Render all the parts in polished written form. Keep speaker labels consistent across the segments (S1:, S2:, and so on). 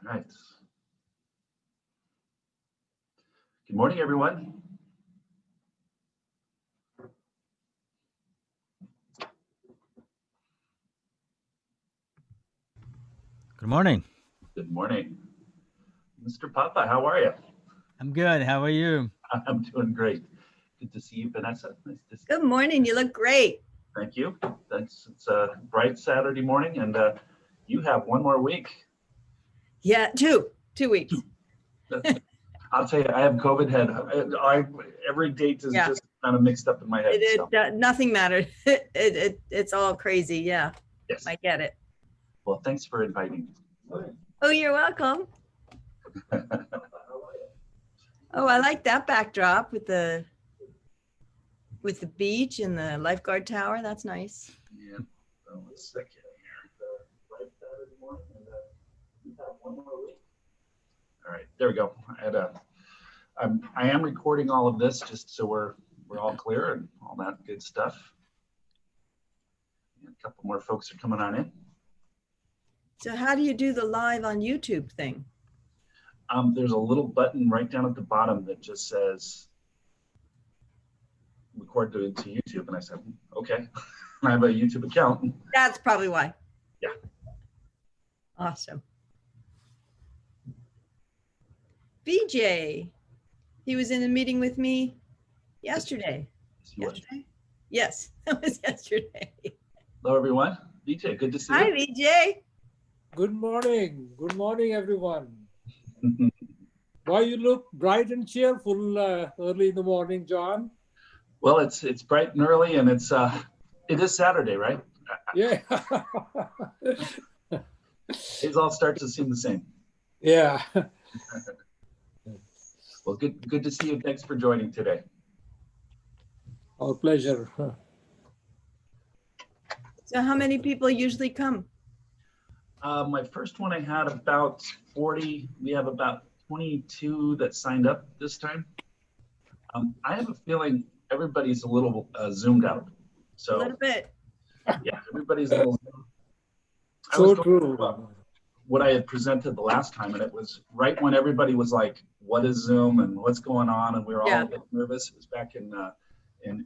S1: right. Good morning, everyone.
S2: Good morning.
S1: Good morning. Mr. Papa, how are you?
S2: I'm good. How are you?
S1: I'm doing great. Good to see you, Vanessa. Nice to see you.
S3: Good morning. You look great.
S1: Thank you. It's a bright Saturday morning, and you have one more week.
S3: Yeah, two weeks.
S1: I'll tell you, I have COVID head. Every date is just kind of mixed up in my head.
S3: Nothing mattered. It's all crazy. Yeah,
S1: yes.
S3: I get it.
S1: Well, thanks for inviting me.
S3: Oh, you're welcome. Oh, I like that backdrop with the beach and the lifeguard tower. That's nice.
S1: Yeah. So let's second here. Bright Saturday morning, and you have one more week. All right, there we go. I am recording all of this just so we're all clear and all that good stuff. And a couple more folks are coming on in.
S3: So how do you do the live on YouTube thing?
S1: There's a little button right down at the bottom that just says record to YouTube, and I said, okay. I have a YouTube account.
S3: That's probably why.
S1: Yeah.
S3: Awesome. BJ, he was in a meeting with me yesterday. Yes, that was yesterday.
S1: Hello, everyone. BJ, good to see you.
S3: Hi, BJ.
S4: Good morning. Good morning, everyone. Why you look bright and cheerful early in the morning, John?
S1: Well, it's bright and early, and it is Saturday, right?
S4: Yeah.
S1: It all starts to seem the same.
S4: Yeah.
S1: Well, good to see you. Thanks for joining today.
S4: Our pleasure.
S3: So how many people usually come?
S1: My first one, I had about 40. We have about 22 that signed up this time. I have a feeling everybody's a little zoomed out. So
S3: A little bit.
S1: yeah, everybody's a little.
S4: So true.
S1: What I had presented the last time, and it was right when everybody was like, "What is Zoom and what's going on?" And we were all a bit nervous. It was back in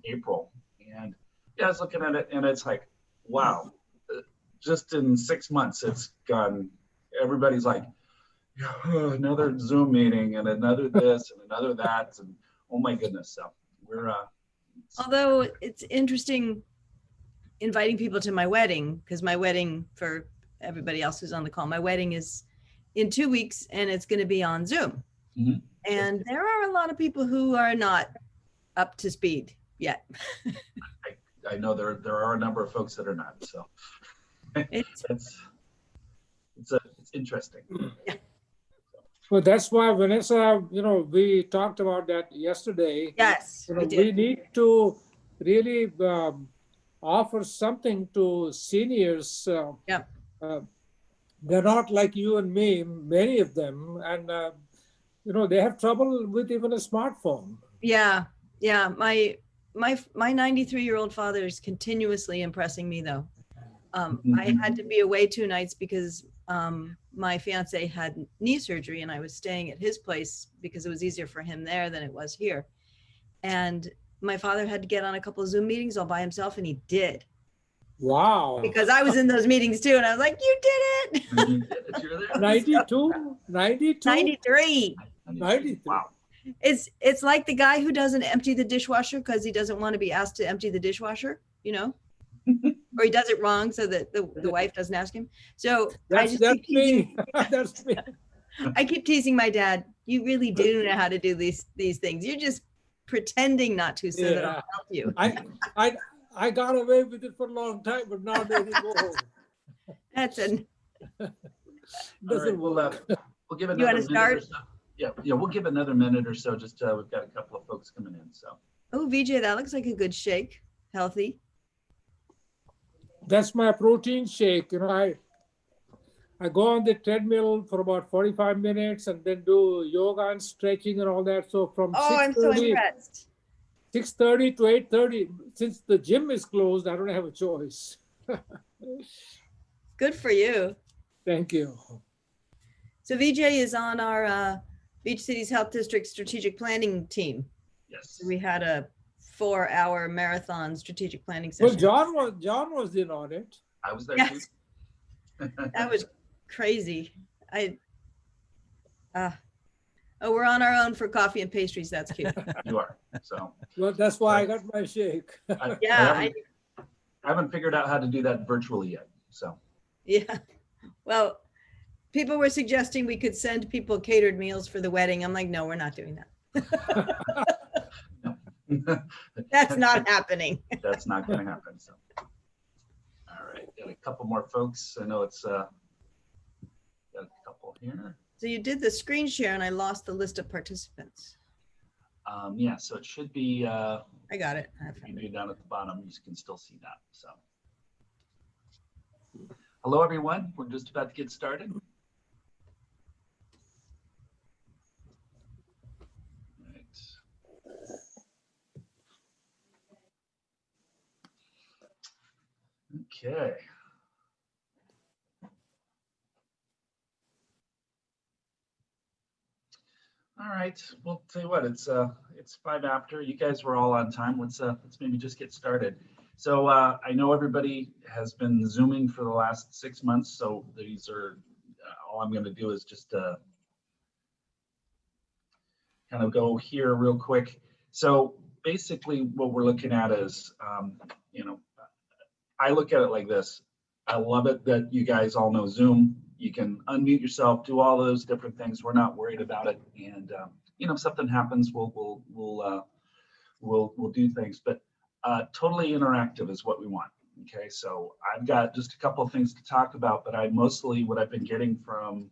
S1: April, and yeah, I was looking at it, and it's like, wow, just in 6 months, it's gone. Everybody's like, another Zoom meeting and another this and another that, and oh my goodness. So we're.
S3: Although it's interesting inviting people to my wedding, because my wedding, for everybody else who's on the call, my wedding is in 2 weeks and it's going to be on Zoom.
S1: Mm-hmm.
S3: And there are a lot of people who are not up to speed yet.
S1: I know there are a number of folks that are not, so it's interesting.
S3: Yeah.
S4: Well, that's why, Vanessa, we talked about that yesterday.
S3: Yes,
S4: we need to really offer something to seniors. They're not like you and me, many of them, and they have trouble with even a smartphone.
S3: Yeah. My 93-year-old father is continuously impressing me, though. I had to be away 2 nights because my fiance had knee surgery, and I was staying at his place because it was easier for him there than it was here. And my father had to get on a couple of Zoom meetings all by himself, and he did.
S4: Wow.
S3: Because I was in those meetings too, and I was like, you did it.
S1: You're there.
S4: 92? 92?
S3: 93.
S4: 93.
S1: Wow.
S3: It's like the guy who doesn't empty the dishwasher because he doesn't want to be asked to empty the dishwasher, or he does it wrong so that the wife doesn't ask him. So
S4: that's me. That's me.
S3: I keep teasing my dad. You really do know how to do these things. You're just pretending not to so that I'll help you.
S4: I got away with it for a long time, but not anymore.
S3: That's an.
S1: Right, we'll give another.
S3: You want to start?
S1: So. Yeah, we'll give another minute or so. Just we've got a couple of folks coming in. So.
S3: Oh, VJ, that looks like a good shake. Healthy.
S4: That's my protein shake. I go on the treadmill for about 45 minutes and then do yoga and stretching and all that. So from
S3: I'm so impressed.
S4: 6:30 to 8:30. Since the gym is closed, I don't have a choice.
S3: Good for you.
S4: Thank you.
S3: So VJ is on our Beach Cities Health District strategic planning team.
S1: Yes.
S3: So we had a 4-hour marathon strategic planning
S4: Well,
S3: session.
S4: John was in on it.
S1: I was there
S3: Yes,
S1: too.
S3: that was crazy. Oh, we're on our own for coffee and pastries. That's cute.
S1: You are. So
S4: Well, that's why I got my shake.
S3: Yeah,
S1: I haven't figured out how to do that virtually yet. So
S3: yeah. Well, people were suggesting we could send people catered meals for the wedding. I'm like, no, we're not doing that. That's not happening.
S1: That's not going to happen. So, all right, got a couple more folks. I know it's got a couple here.
S3: So you did the screen share and I lost the list of participants.
S1: Yeah, so it should be.
S3: I got it.
S1: Maybe down at the bottom, you can still see that. So, hello everyone. We're just about to get started. Okay. All right. Well, tell you what, it's 5 after. You guys were all on time. Let's maybe just get started. So I know everybody has been Zooming for the last 6 months. So these are all I'm going to do is just kind of go here real quick. So basically, what we're looking at is, you know, I look at it like this. I love it that you guys all know Zoom. You can unmute yourself, do all those different things. We're not worried about it. And you know, if something happens, we'll do things. But totally interactive is what we want. Okay, so I've got just a couple of things to talk about, but what I've been getting from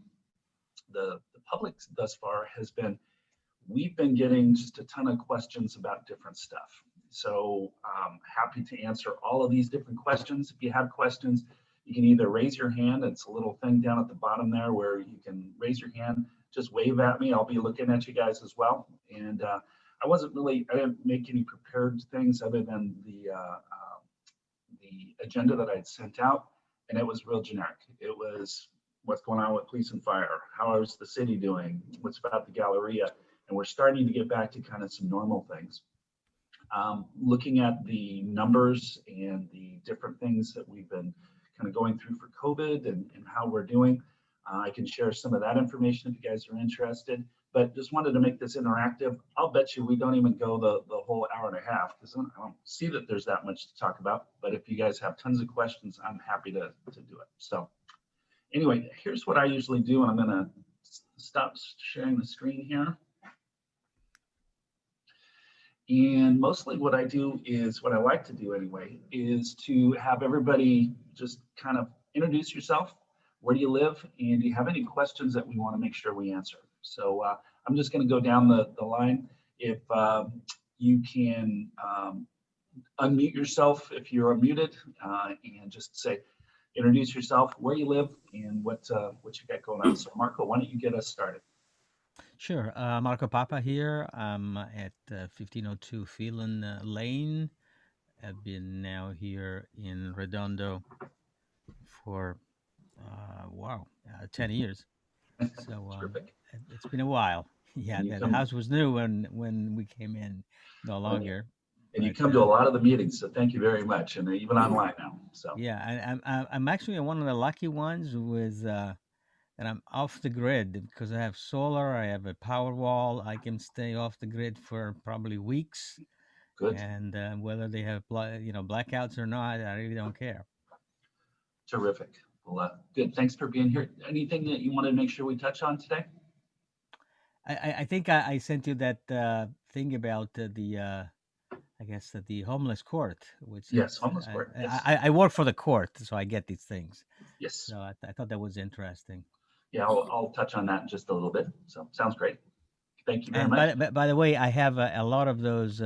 S1: the public thus far has been, we've been getting just a ton of questions about different stuff. So I'm happy to answer all of these different questions. If you have questions, you can either raise your hand. It's a little thing down at the bottom there where you can raise your hand, just wave at me. I'll be looking at you guys as well. And I didn't make any prepared things other than the agenda that I'd sent out. And it was real generic. It was what's going on with police and fire. How is the city doing? What's about the Galleria? And we're starting to get back to kind of some normal things. Looking at the numbers and the different things that we've been kind of going through for COVID and how we're doing. I can share some of that information if you guys are interested, but just wanted to make this interactive. I'll bet you we don't even go the whole hour and a half because I don't see that there's that much to talk about. But if you guys have tons of questions, I'm happy to do it. So anyway, here's what I usually do. And I'm going to stop sharing the screen here. And mostly what I do is, what I like to do anyway, is to have everybody just kind of introduce yourself. Where do you live? And do you have any questions that we want to make sure we answer? So I'm just going to go down the line. If you can unmute yourself if you're unmuted and just say, introduce yourself, where you live, and what you got going on. So Marco, why don't you get us started?
S2: Sure. Marco Papa here. I'm at 1502 Phelan Lane. I've been now here in Redondo for, 10 years. So it's been a while. Yeah, the house was new when we came in, no longer.
S1: And you come to a lot of the meetings, so thank you very much. And even online now. So
S2: yeah, I'm actually one of the lucky ones with and I'm off the grid because I have solar. I have a power wall. I can stay off the grid for probably weeks.
S1: Good.
S2: And whether they have blackouts or not, I really don't care.
S1: Terrific. Well, good. Thanks for being here. Anything that you wanted to make sure we touch on today?
S2: I think I sent you that thing about the homeless court, which
S1: yes, homeless court. Yes.
S2: I work for the court, so I get these things.
S1: Yes.
S2: So I thought that was interesting.
S1: Yeah, I'll touch on that in just a little bit. So sounds great. Thank you very much.
S2: By the way, I have a lot of those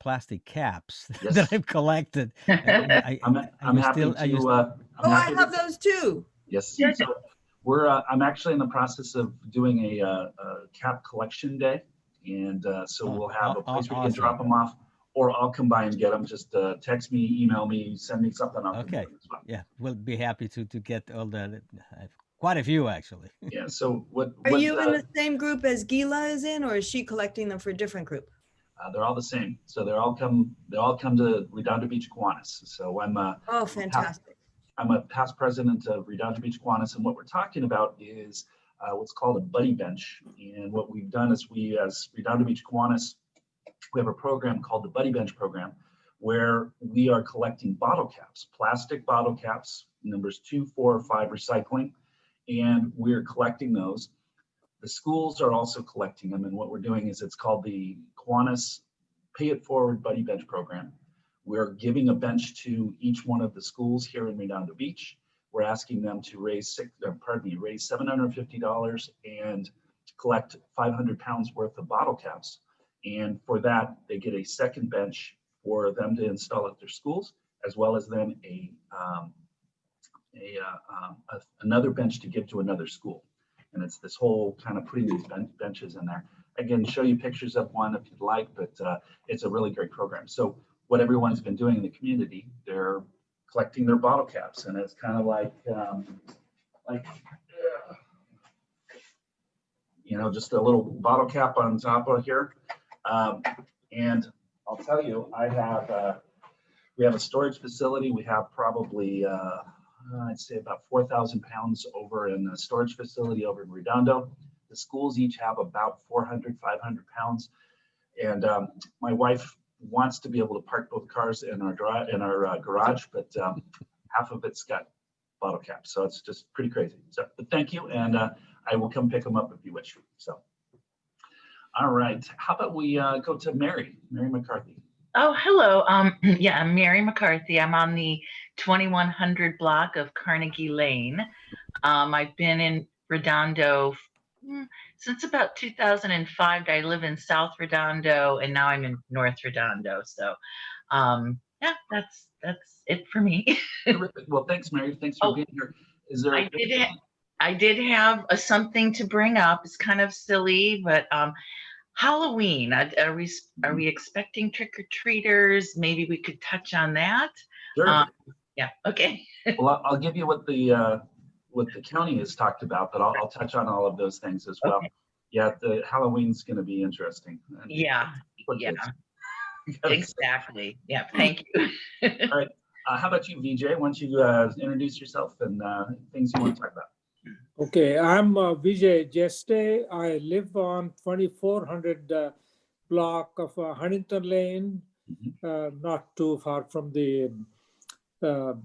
S2: plastic caps that I've collected.
S1: I'm happy to.
S3: I have those too.
S1: Yes. So I'm actually in the process of doing a cap collection day, and so we'll have a place where you can drop them off, or I'll come by and get them. Just text me, email me, send me something.
S2: Okay. As well. Yeah, we'll be happy to get all the. I've quite a few actually.
S1: Yeah. So
S3: Are you in the same group as Gila is in, or is she collecting them for a different group?
S1: they're all the same. So they all come to Redondo Beach Kiwanis. So
S3: Oh, fantastic.
S1: I'm a past president of Redondo Beach Kiwanis, and what we're talking about is what's called a buddy bench. And what we've done is we, as Redondo Beach Kiwanis, we have a program called the Buddy Bench program, where we are collecting bottle caps, plastic bottle caps, numbers 2, 4, or 5 recycling, and we're collecting those. The schools are also collecting them, and what we're doing is it's called the Kiwanis Pay It Forward Buddy Bench program. We're giving a bench to each one of the schools here in Redondo Beach. We're asking them to raise $750 and collect 500 pounds worth of bottle caps. And for that, they get a second bench for them to install at their schools, as well as then another bench to give to another school. And it's this whole kind of putting these benches in there. Again, show you pictures of one if you'd like, but it's a really great program. So what everyone's been doing in the community, they're collecting their bottle caps, and it's kind of like just a little bottle cap on top of here. And I'll tell you, we have a storage facility. We have probably, I'd say about 4,000 pounds over in the storage facility over in Redondo. The schools each have about 400, 500 pounds. And my wife wants to be able to park both cars in our garage, but half of it's got bottle caps. So it's just pretty crazy. So, but thank you. And I will come pick them up if you wish. So, all right. How about we go to Mary McCarthy?
S5: Oh, hello. Yeah, I'm Mary McCarthy. I'm on the 2100 block of Carnegie Lane. I've been in Redondo since about 2005. I live in South Redondo, and now I'm in North Redondo. So, yeah, that's it for me.
S1: Terrific. Well, thanks, Mary. Thanks for being here. Is there?
S5: I did have something to bring up. It's kind of silly, but Halloween. Are we expecting trick-or-treaters? Maybe we could touch on that.
S1: Sure.
S5: Yeah. Okay.
S1: Well, I'll give you what the county has talked about, but I'll touch on all of those things as well. Okay. Yeah, the Halloween's going to be interesting.
S5: Yeah. Yeah. Exactly. Yeah. Thank you.
S1: All right. How about you, VJ? Why don't you introduce yourself and things you want to talk about?
S4: Okay, I'm Vijay Jeste. I live on 2400 block of Huntington Lane, not too far from the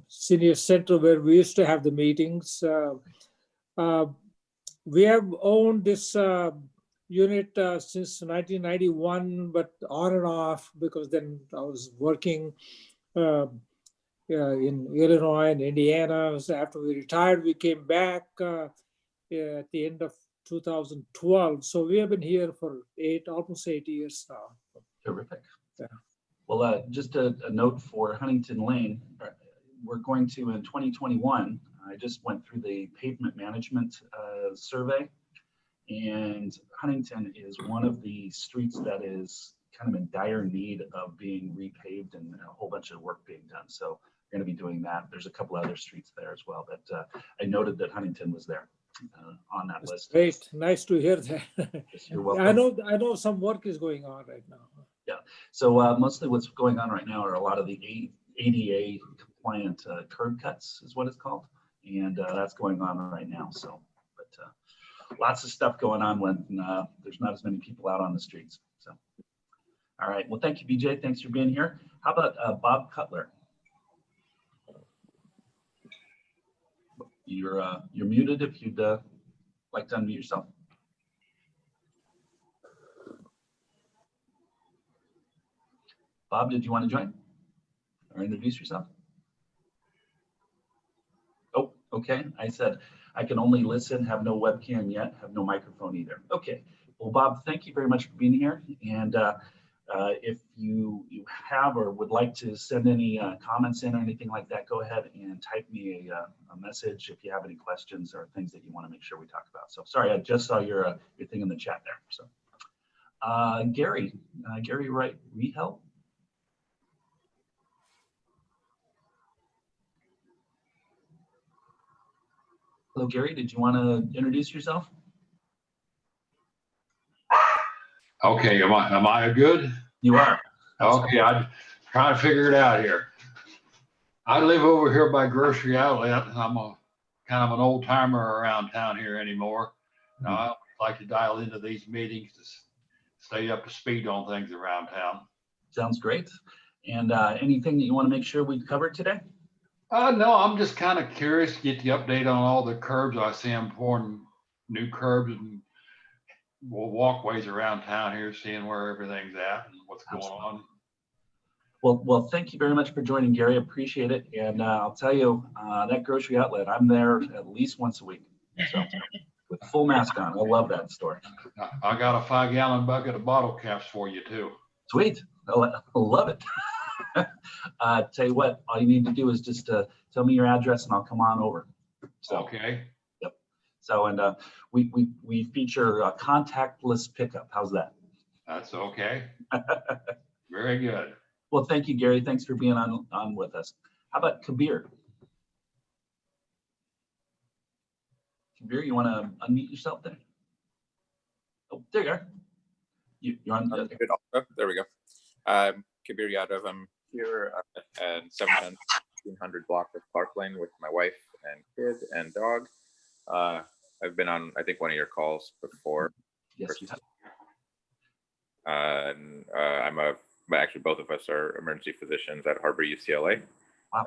S4: senior center where we used to have the meetings. We have owned this unit since 1991, but on and off, because then I was working in Illinois and Indiana. So after we retired, we came back at the end of 2012. So we have been here for almost 8 years now.
S1: Terrific.
S4: Yeah.
S1: Well, just a note for Huntington Lane, we're going to, in 2021, I just went through the pavement management survey, and Huntington is one of the streets that is kind of in dire need of being repaved and a whole bunch of work being done. So we're going to be doing that. There's a couple other streets there as well, but I noted that Huntington was there on that list.
S4: Great, nice to hear that.
S1: Yes, you're welcome.
S4: I know some work is going on right now.
S1: Yeah, so mostly what's going on right now are a lot of the ADA compliant curb cuts is what it's called, and that's going on right now. So, but lots of stuff going on when there's not as many people out on the streets. So, all right. Well, thank you, BJ. Thanks for being here. How about Bob Cutler? You're muted if you'd like to unmute yourself. Bob, did you want to join or introduce yourself? Oh, okay. I said I can only listen, have no webcam yet, have no microphone either. Okay. Well, Bob, thank you very much for being here. And if you have or would like to send any comments in or anything like that, go ahead and type me a message if you have any questions or things that you want to make sure we talk about. So sorry, I just saw your thing in the chat there. So Gary Wright Rehel. Hello, Gary. Did you want to introduce yourself?
S6: Okay, am I good?
S1: You are.
S6: Okay, I'm trying to figure it out here. I live over here by Grocery Outlet, and I'm a kind of an old timer around town here anymore. Now, I like to dial into these meetings to stay up to speed on things around town.
S1: Sounds great. And anything that you want to make sure we covered today?
S6: No, I'm just kind of curious to get the update on all the curbs. I see them pouring new curbs and walkways around town here, seeing where everything's at and what's going on.
S1: Well, thank you very much for joining, Gary. Appreciate it. And I'll tell you, that Grocery Outlet, I'm there at least once a week. So with full mask on. I love that store.
S6: I got a 5-gallon bucket of bottle caps for you too.
S1: Sweet. I love it. Tell you what, all you need to do is just tell me your address and I'll come on over. So,
S6: okay.
S1: Yep. So, and we feature a contactless pickup. How's that?
S6: That's okay. Very good.
S1: Well, thank you, Gary. Thanks for being on with us. How about Kabir? Kabir, you want to unmute yourself there? Oh, there you are. You're on.
S7: There we go. Kabir Yadav. I'm here at 1700 block of Clark Lane with my wife and kid and dog. I've been on, I think, one of your calls before.
S1: Yes, you have.
S7: Actually, both of us are emergency physicians at Harbor UCLA.
S1: Wow.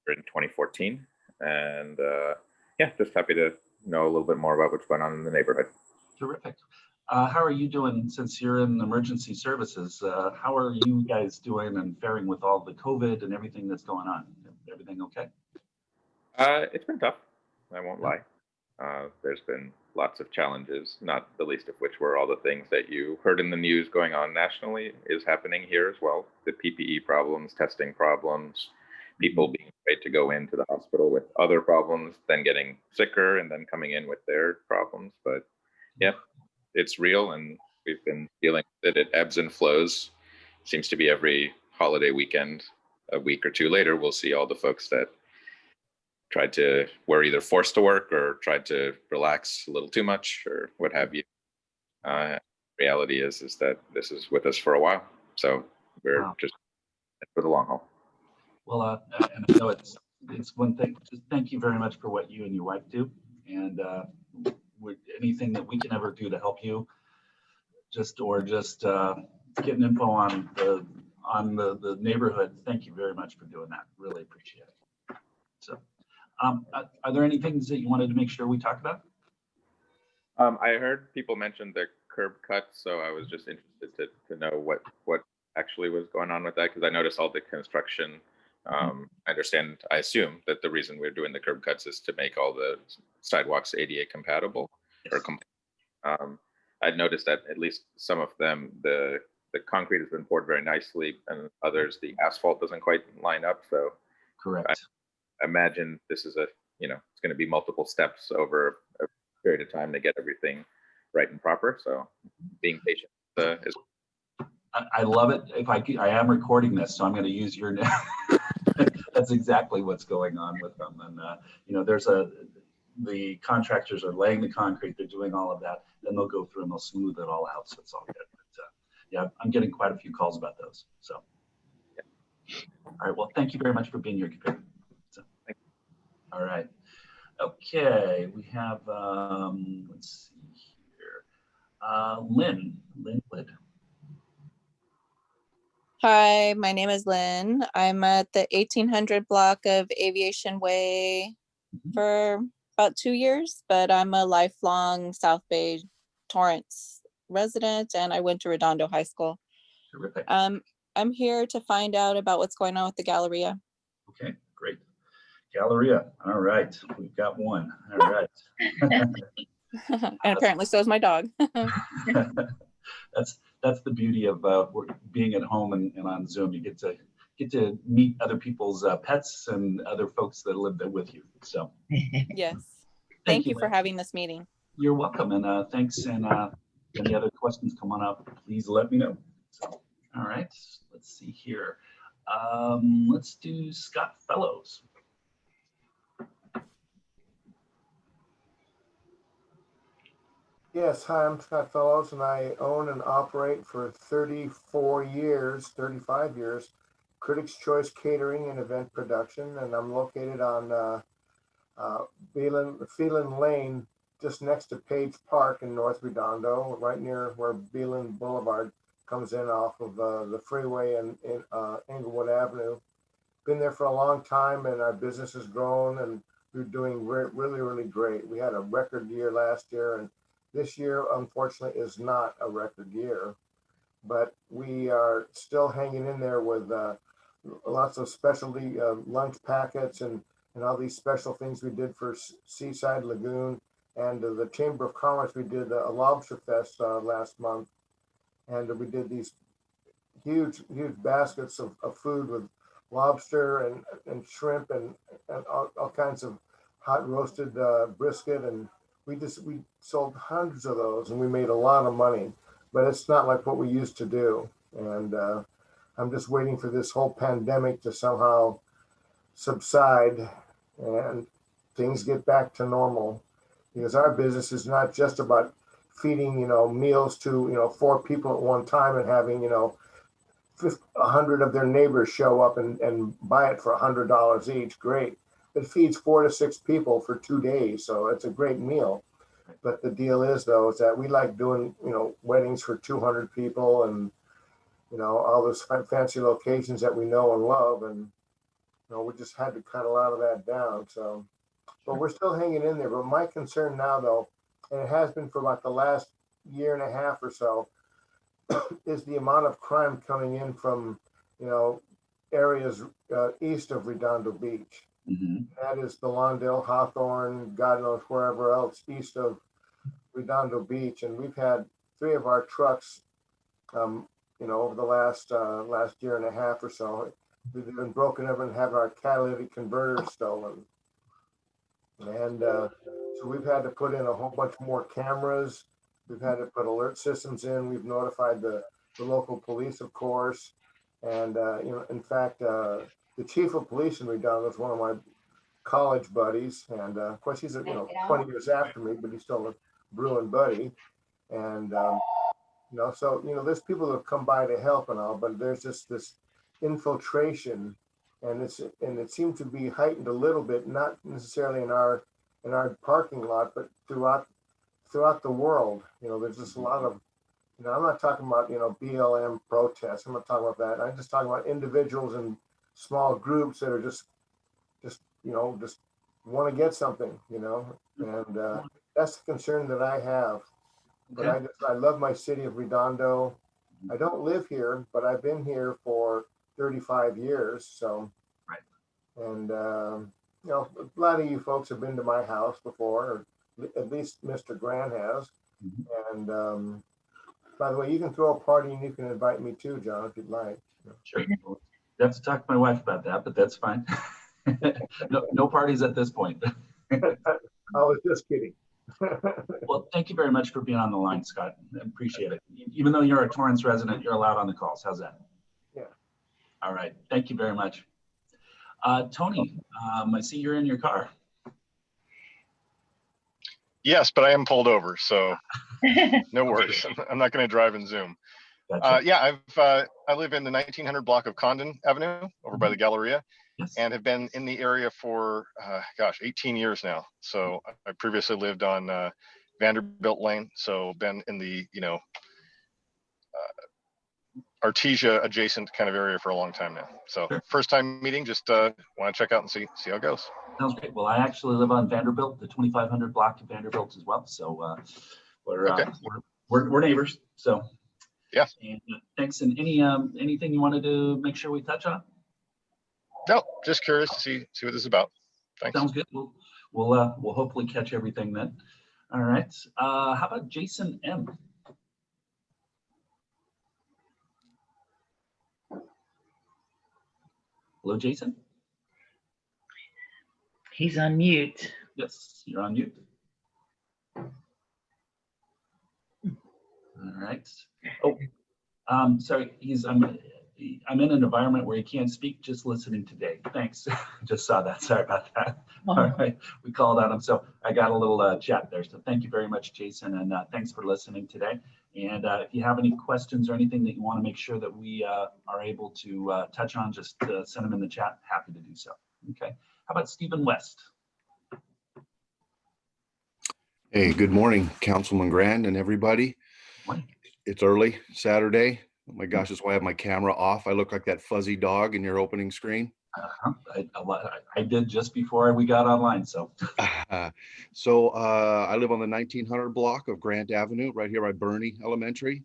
S7: In 2014, and yeah, just happy to know a little bit more about what's going on in the neighborhood.
S1: Terrific. How are you doing since you're in emergency services? How are you guys doing and faring with all the COVID and everything that's going on? Everything okay?
S7: It's been tough. I won't lie. There's been lots of challenges, not the least of which were all the things that you heard in the news going on nationally is happening here as well. The PPE problems, testing problems, people being afraid to go into the hospital with other problems, then getting sicker and then coming in with their problems. But yeah, it's real and we've been dealing with it. It ebbs and flows. Seems to be every holiday weekend, a week or two later, we'll see all the folks that were either forced to work or tried to relax a little too much or what have you. Reality is that this is with us for a while. So we're just for the long haul.
S1: Well, and I know it's one thing. Just thank you very much for what you and your wife do, and anything that we can ever do to help you, just getting info on the neighborhood. Thank you very much for doing that. Really appreciate it. So, are there any things that you wanted to make sure we talked about?
S7: I heard people mention the curb cuts, so I was just interested to know what actually was going on with that, because I noticed all the construction. I assume that the reason we're doing the curb cuts is to make all the sidewalks ADA compatible. Yes. I'd noticed that at least some of them, the concrete has been poured very nicely, and others the asphalt doesn't quite line up. So,
S1: correct.
S7: I imagine this is it's going to be multiple steps over a period of time to get everything right and proper. So, being patient is.
S1: I love it. I am recording this, so I'm going to use your name. That's exactly what's going on with them. And the contractors are laying the concrete, they're doing all of that, then they'll go through and they'll smooth it all out, so it's all good. But yeah, I'm getting quite a few calls about those. So, yeah. All right. Well, thank you very much for being here, Kabir. So, all right. Okay, we have let's see here, Lynn Wood.
S8: Hi, my name is Lynn. I'm at the 1800 block of Aviation Way for about 2 years, but I'm a lifelong South Bay Torrance resident, and I went to Redondo High School.
S1: Terrific.
S8: I'm here to find out about what's going on with the Galleria.
S1: Okay, great. Galleria. All right, we've got one. All right.
S8: And apparently so is my dog.
S1: That's the beauty of being at home and on Zoom. You get to meet other people's pets and other folks that live there with you. So
S8: yes, thank you for having this meeting.
S1: You're welcome, and thanks. And any other questions come on up, please let me know. So, all right, let's see here. Let's do Scott Fellows.
S9: Yes, hi, I'm Scott Fellows, and I own and operate for 35 years, Critics' Choice Catering and Event Production, and I'm located on Phelan Lane, just next to Page Park in North Redondo, right near where Beeland Boulevard comes in off of the freeway and in Englewood Avenue. Been there for a long time, and our business has grown, and we're doing really great. We had a record year last year, and this year, unfortunately, is not a record year, but we are still hanging in there with lots of specialty lunch packets and all these special things we did for Seaside Lagoon and the Chamber of Commerce. We did a lobster fest last month, and we did these huge baskets of food with lobster and shrimp and all kinds of hot roasted brisket, and we sold hundreds of those, and we made a lot of money, but it's not like what we used to do. And I'm just waiting for this whole pandemic to somehow subside and things get back to normal, because our business is not just about feeding, meals to, 4 people at one time and having, 100 of their neighbors show up and buy it for $100 each. Great. It feeds 4 to 6 people for 2 days. So it's a great meal. But the deal is, though, is that we like doing, weddings for 200 people and, all those fancy locations that we know and love. And, we just had to cut a lot of that down. So, but we're still hanging in there. But my concern now, though, and it has been for about the last year and a half or so, is the amount of crime coming in from, areas east of Redondo Beach.
S1: Mm-hmm.
S9: That is the Lawndale, Hawthorne, God knows wherever else east of Redondo Beach. And we've had 3 of our trucks, over the last year and a half or so. We've been broken up and have our catalytic converters stolen. And so we've had to put in a whole bunch more cameras. We've had to put alert systems in. We've notified the local police, of course. And, in fact, the chief of police in Redondo is one of my college buddies. And, of course, he's, 20 years after me, but he's still a Bruin buddy. And, so, there's people that have come by to help and all, but there's just this infiltration, and it seemed to be heightened a little bit, not necessarily in our parking lot, but throughout the world. There's just a lot of, I'm not talking about, BLM protests. I'm not talking about that. I'm just talking about individuals and small groups that are just want to get something, and that's the concern that I have. But I love my city of Redondo. I don't live here, but I've been here for 35 years. So,
S1: right.
S9: And, a lot of you folks have been to my house before, or at least Mr. Grant has. Mm-hmm. And by the way, you can throw a party and you can invite me too, John, if you'd like.
S1: Sure. We'll have to talk to my wife about that, but that's fine. No parties at this point.
S9: I was just kidding.
S1: Well, thank you very much for being on the line, Scott. I appreciate it. Even though you're a Torrance resident, you're allowed on the calls. How's that?
S9: Yeah.
S1: All right. Thank you very much. Tony, I see you're in your car.
S10: Yes, but I am pulled over, so no worries. I'm not going to drive in Zoom.
S1: Gotcha.
S10: Yeah, I live in the 1900 block of Condon Avenue over by the Galleria. Yes. And have been in the area for, 18 years now. So I previously lived on Vanderbilt Lane. So been in the, Artesia adjacent kind of area for a long time now. So sure. First time meeting, just want to check out and see how it goes.
S1: Sounds great. Well, I actually live on Vanderbilt, the 2500 block of Vanderbilt as well. So we're neighbors. So
S10: yeah.
S1: And thanks. And anything you wanted to make sure we touch on?
S10: No, just curious to see what this is about. Thanks.
S1: Sounds good. We'll hopefully catch everything then. All right. How about Jason M? Hello, Jason.
S5: He's on mute.
S1: Yes, you're on mute. All right. Oh, sorry. I'm in an environment where you can't speak, just listening today. Thanks. Just saw that. Sorry about that. All right. We called on him. So I got a little chat there. So thank you very much, Jason. And thanks for listening today. And if you have any questions or anything that you want to make sure that we are able to touch on, just send them in the chat. Happy to do so. Okay. How about Stephen West?
S11: Hey, good morning, Councilman Grand and everybody.
S1: Morning.
S11: It's early Saturday. Oh my gosh, that's why I have my camera off. I look like that fuzzy dog in your opening screen.
S1: I did just before we got online. So,
S11: I live on the 1900 block of Grant Avenue, right here by Bernie Elementary.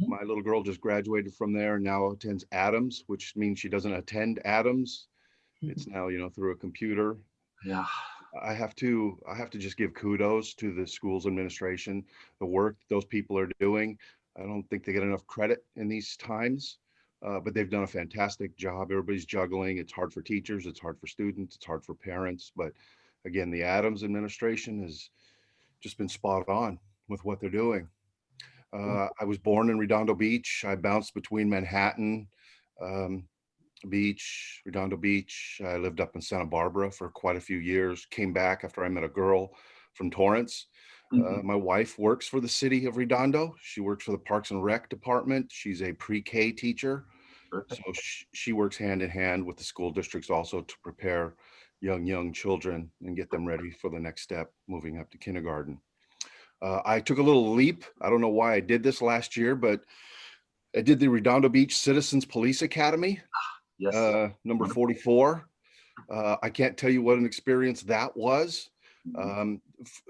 S11: My little girl just graduated from there and now attends Adams, which means she doesn't attend Adams. It's now, through a computer.
S1: Yeah.
S11: I have to just give kudos to the school's administration, the work those people are doing. I don't think they get enough credit in these times, but they've done a fantastic job. Everybody's juggling. It's hard for teachers. It's hard for students. It's hard for parents. But again, the Adams administration has just been spot on with what they're doing. I was born in Redondo Beach. I bounced between Manhattan Beach, Redondo Beach. I lived up in Santa Barbara for quite a few years, came back after I met a girl from Torrance. My wife works for the city of Redondo. She works for the Parks and Rec department. She's a pre-K teacher. So she works hand in hand with the school districts also to prepare young children and get them ready for the next step, moving up to kindergarten. I took a little leap. I don't know why I did this last year, but I did the Redondo Beach Citizens Police Academy.
S1: Yes.
S11: Number 44. I can't tell you what an experience that was.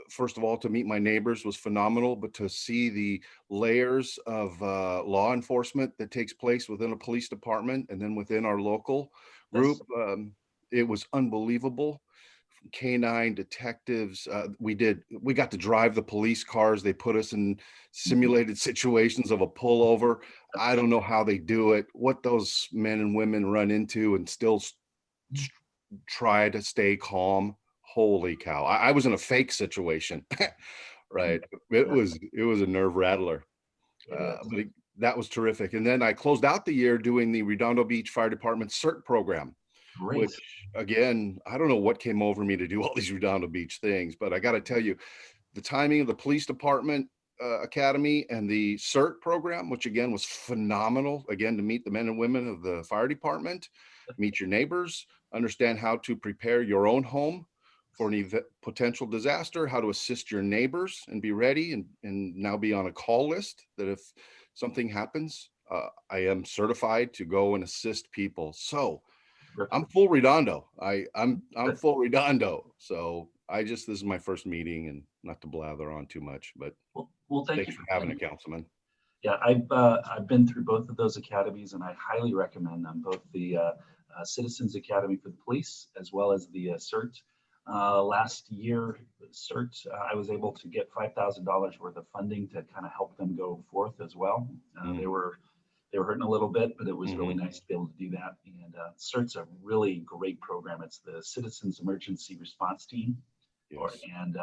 S11: First of all, to meet my neighbors was phenomenal, but to see the layers of law enforcement that takes place within a police department and then within our local group, it was unbelievable. Canine detectives, we got to drive the police cars. They put us in simulated situations of a pullover. I don't know how they do it, what those men and women run into and still try to stay calm. Holy cow. I was in a fake situation, right? It was a nerve rattler, but that was terrific. And then I closed out the year doing the Redondo Beach Fire Department CERT program.
S1: Great.
S11: Which again, I don't know what came over me to do all these Redondo Beach things, but I got to tell you, the timing of the police department academy and the CERT program, which again was phenomenal, again, to meet the men and women of the fire department, meet your neighbors, understand how to prepare your own home for an potential disaster, how to assist your neighbors and be ready and now be on a call list that if something happens, I am certified to go and assist people. So I'm full Redondo. I'm full Redondo. So this is my first meeting, and not to blather on too much, but
S1: well,
S11: thanks for having it, Councilman.
S1: Yeah, I've been through both of those academies, and I highly recommend them. Both the Citizens Academy for the Police, as well as the CERT. Last year, CERT, I was able to get $5,000 worth of funding to kind of help them go forth as well. They were hurting a little bit, but it was really nice to be able to do that. And CERT's a really great program. It's the Citizens Emergency Response Team. Yes. And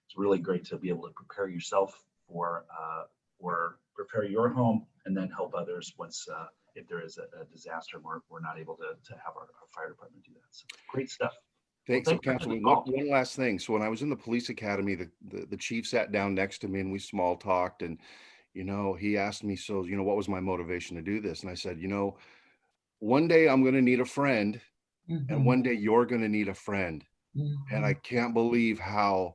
S1: it's really great to be able to prepare yourself for or prepare your home and then help others once if there is a disaster and we're not able to have our fire department do that. So great stuff.
S11: Thanks, well, Councilman. One last thing. So when I was in the police academy, the chief sat down next to me and we small talked, and he asked me, so, what was my motivation to do this? And I said, one day I'm going to need a friend and one day you're going to need a friend. And I can't believe how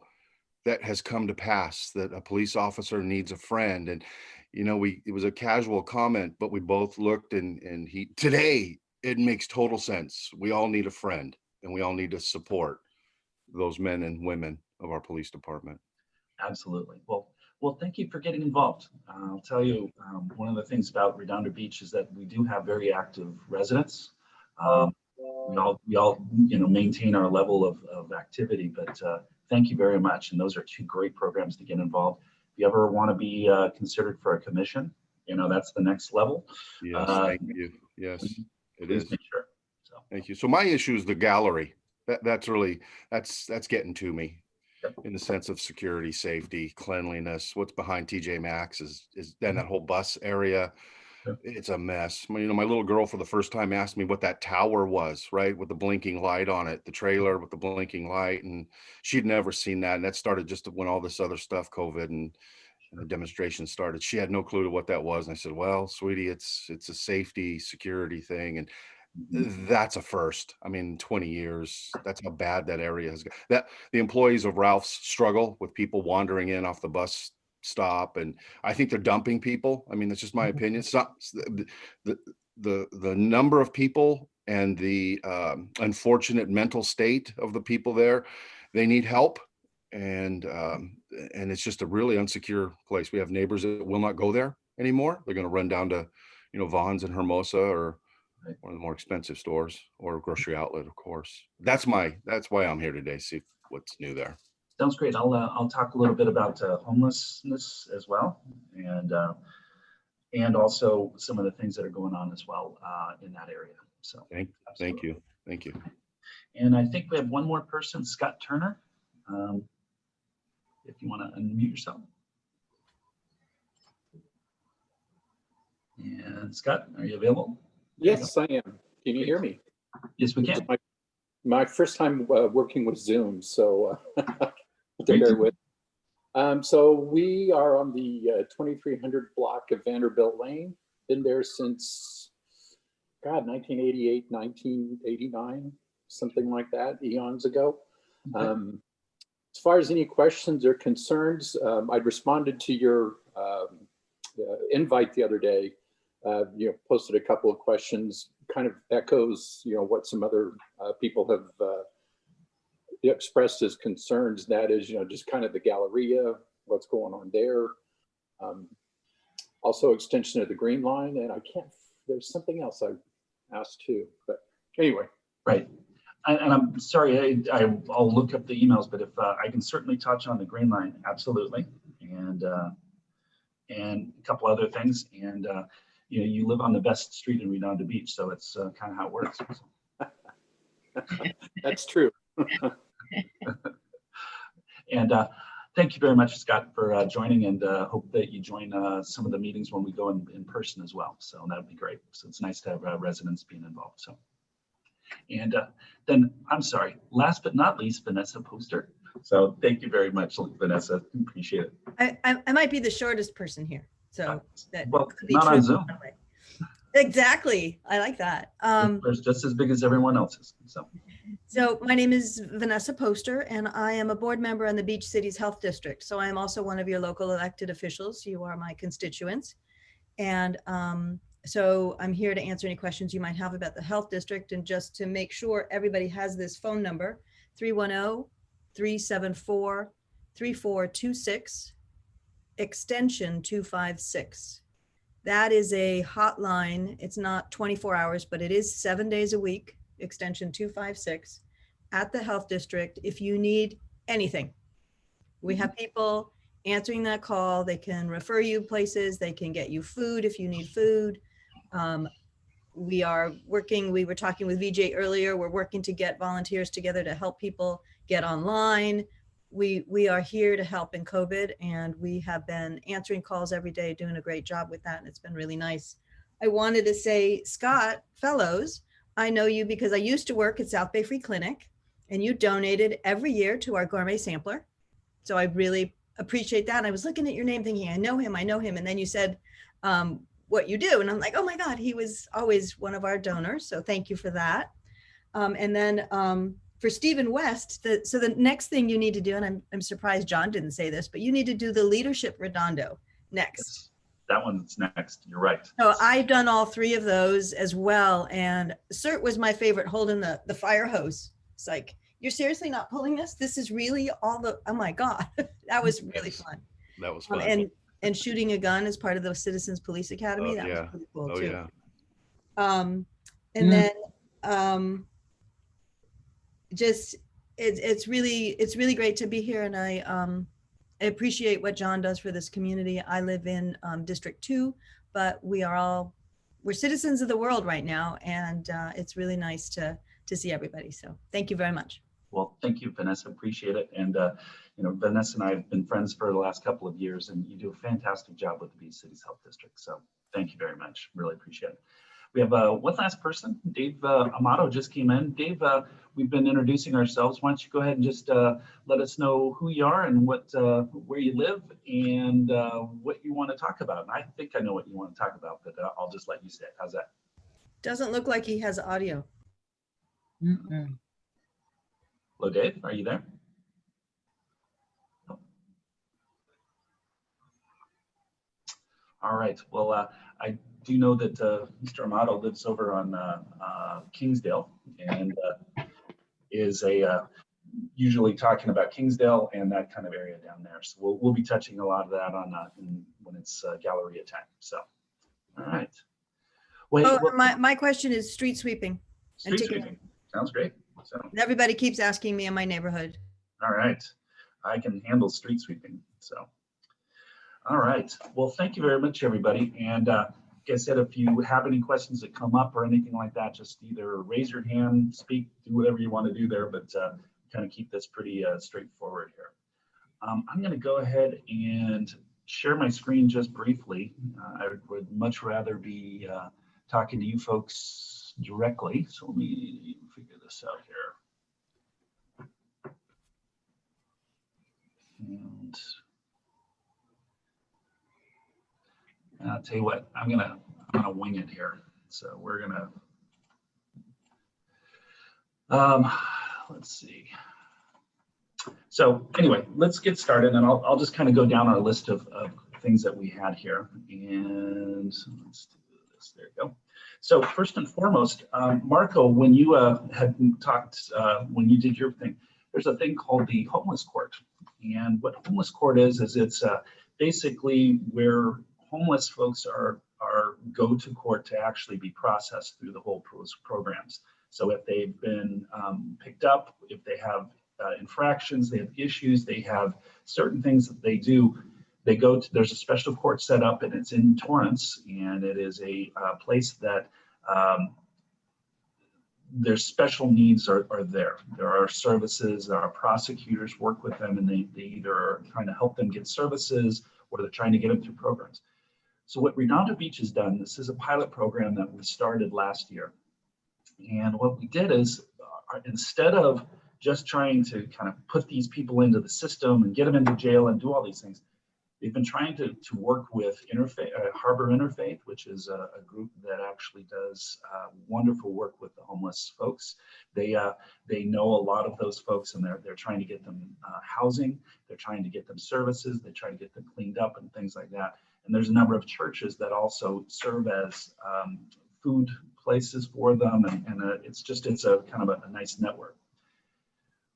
S11: that has come to pass, that a police officer needs a friend. And, it was a casual comment, but we both looked and today it makes total sense. We all need a friend and we all need to support those men and women of our police department.
S1: Absolutely. Well, thank you for getting involved. I'll tell you, one of the things about Redondo Beach is that we do have very active residents. We all maintain our level of activity, but thank you very much. And those are two great programs to get involved. If you ever want to be considered for a commission, that's the next level.
S11: Yes, thank you. Yes, it is.
S1: Make sure. So.
S11: Thank you. So my issue is the gallery. That's getting to me. In the sense of security, safety, cleanliness. What's behind TJ Maxx is then that whole bus area. it's a mess. My little girl for the first time asked me what that tower was, right? With the blinking light on it, the trailer with the blinking light. And she'd never seen that. And that started just when all this other stuff, COVID and the demonstration started. She had no clue to what that was. And I said, well, sweetie, it's a safety security thing. And that's a first. I mean, 20 years, that's how bad that area has got. That the employees of Ralph's struggle with people wandering in off the bus stop, and I think they're dumping people. I mean, that's just my opinion. It's not the number of people and the unfortunate mental state of the people there. They need help, and it's just a really unsecure place. We have neighbors that will not go there anymore. They're going to run down to, Vaughn's and Hermosa, or one of the more expensive stores, or grocery outlet, of course. That's why I'm here today. See what's new there.
S1: Sounds great. I'll talk a little bit about homelessness as well, and also some of the things that are going on as well in that area. So
S11: thank you.
S1: And I think we have one more person, Scott Turner. If you want to unmute yourself. And Scott, are you available?
S12: Yes, I am. Can you hear me?
S1: Yes, we can.
S12: My first time working with Zoom, so to bear with. So we are on the 2300 block of Vanderbilt Lane. Been there since, 1988, 1989, something like that, eons ago. As far as any questions or concerns, I'd responded to your invite the other day. Posted a couple of questions, kind of echoes, what some other people have expressed as concerns. That is, just kind of the Galleria, what's going on there. Also extension of the Green Line, and there's something else I asked too, but anyway.
S1: Right. And I'm sorry, I'll look up the emails, but if I can certainly touch on the Green Line, absolutely. And a couple other things. And you live on the best street in Redondo Beach, so it's kind of how it works.
S12: That's true.
S1: And thank you very much, Scott, for joining, and hope that you join some of the meetings when we go in person as well. So that would be great. So it's nice to have residents being involved. So, and then I'm sorry, last but not least, Vanessa Poster. So thank you very much, Vanessa. Appreciate it.
S3: I might be the shortest person here. So that
S1: well,
S3: could be
S1: not
S3: true.
S1: on Zoom.
S3: Exactly. I like that.
S1: There's just as big as everyone else's.
S3: So my name is Vanessa Poster, and I am a board member on the Beach Cities Health District. So I am also one of your local elected officials. You are my constituents. And so I'm here to answer any questions you might have about the health district, and just to make sure everybody has this phone number, 310-374-3426. Extension 256. That is a hotline. It's not 24 hours, but it is 7 days a week, extension 256 at the health district. If you need anything, we have people answering that call. They can refer you places. They can get you food if you need food. We are working, we were talking with VJ earlier, we're working to get volunteers together to help people get online. We are here to help in COVID, and we have been answering calls every day, doing a great job with that, and it's been really nice. I wanted to say, Scott Fellows, I know you because I used to work at South Bay Free Clinic, and you donated every year to our gourmet sampler. So I really appreciate that. And I was looking at your name thinking, I know him. And then you said what you do. And I'm like, oh my God, he was always one of our donors. So thank you for that. And then for Stephen West, so the next thing you need to do, and I'm surprised John didn't say this, but you need to do the Leadership Redondo next.
S1: Yes, that one's next. You're right.
S3: So I've done all three of those as well. And CERT was my favorite, holding the fire hose. It's like, you're seriously not pulling this? This is really all the, oh my God, that was really fun.
S11: That was fun.
S3: And shooting a gun as part of the Citizens Police Academy. That was pretty cool too.
S11: Yeah.
S3: And then just it's really great to be here, and I appreciate what John does for this community. I live in District 2, but we're citizens of the world right now, and it's really nice to see everybody. So thank you very much.
S1: Well, thank you, Vanessa. Appreciate it. And Vanessa and I have been friends for the last couple of years, and you do a fantastic job with the Beach Cities Health District. So Thank you very much. Really appreciate it. We have one last person. Dave Amato just came in. Dave, we've been introducing ourselves. Why don't you go ahead and just let us know who you are and what where you live and what you want to talk about. And I think I know what you want to talk about, but I'll just let you say it. How's that?
S3: Doesn't look like he has audio.
S1: Hello, Dave. Are you there? No. All right. Well, I do know that Mr. Amato lives over on Kingsdale and is usually talking about Kingsdale and that kind of area down there. So we'll be touching a lot of that on when it's Galleria time. So, all right. Wait,
S3: my question is street sweeping.
S1: Street sweeping. Sounds great. So
S3: everybody keeps asking me in my neighborhood.
S1: All right. I can handle street sweeping. So, all right. Well, thank you very much, everybody. And like I said, if you have any questions that come up or anything like that, just either raise your hand, speak, do whatever you want to do there, but kind of keep this pretty straightforward here. I'm going to go ahead and share my screen just briefly. I would much rather be talking to you folks directly. So let me figure this out here. And I'll tell you what, I'm gonna wing it here. So we're gonna, let's see. So anyway, let's get started, and I'll just kind of go down our list of things that we had here. And let's do this. There you go. So first and foremost, Marco, when you had talked, when you did your thing, there's a thing called the homeless court. And what homeless court is it's basically where homeless folks are go to court to actually be processed through the whole programs. So if they've been picked up, if they have infractions, they have issues, they have certain things that they do, they go to, there's a special court set up and it's in Torrance, and it is a place that their special needs are there. There are services, there are prosecutors work with them, and they either are trying to help them get services or they're trying to get them through programs. So what Redondo Beach has done, this is a pilot program that we started last year. And what we did is instead of just trying to kind of put these people into the system and get them into jail and do all these things, they've been trying to work with Harbor Interfaith, which is a group that actually does wonderful work with the homeless folks. They know a lot of those folks, and they're trying to get them housing. They're trying to get them services. They try to get them cleaned up and things like that. And there's a number of churches that also serve as food places for them, and it's a kind of a nice network.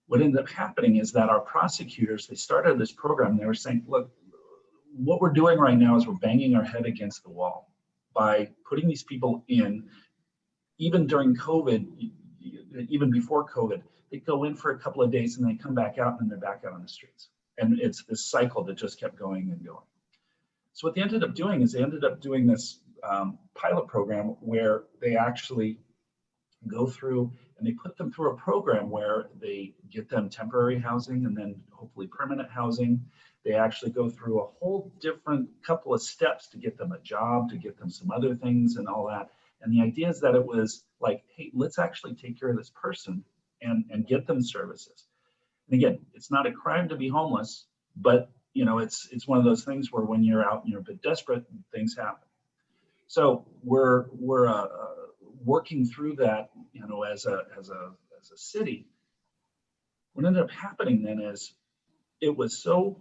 S1: What ended up happening is that our prosecutors, they started this program. They were saying, look, what we're doing right now is we're banging our head against the wall by putting these people in. Even during COVID, even before COVID, they go in for a couple of days and they come back out and they're back out on the streets. And it's this cycle that just kept going and going. So what they ended up doing is they ended up doing this pilot program where they actually go through and they put them through a program where they get them temporary housing and then hopefully permanent housing. They actually go through a whole different couple of steps to get them a job, to get them some other things and all that. And the idea is that it was like, hey, let's actually take care of this person and get them services. And again, it's not a crime to be homeless, but you know, it's one of those things where when you're out and you're a bit desperate, things happen. So we're working through that, you know, as a city. What ended up happening then is it was so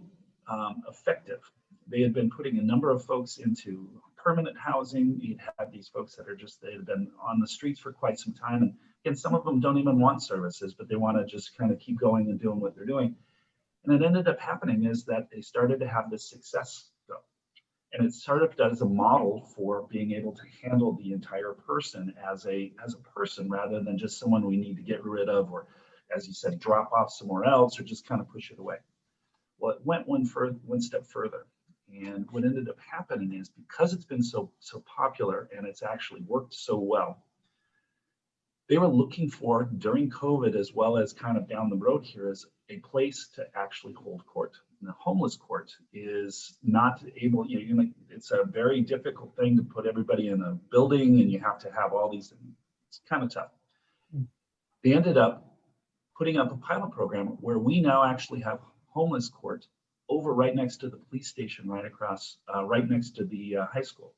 S1: effective. They had been putting a number of folks into permanent housing. You'd have these folks that are just, they had been on the streets for quite some time. And again, some of them don't even want services, but they want to just kind of keep going and doing what they're doing. And it ended up happening is that they started to have this success go. And it started as a model for being able to handle the entire person as a person rather than just someone we need to get rid of, or as you said, drop off somewhere else or just kind of push it away. Well, it went one step further. And what ended up happening is because it's been so popular and it's actually worked so well, they were looking for during COVID as well as kind of down the road here is a place to actually hold court. And the homeless court is not able, it's a very difficult thing to put everybody in a building, and you have to have all these, it's kind of tough. They ended up putting up a pilot program where we now actually have homeless court over right next to the police station, right across, right next to the high school.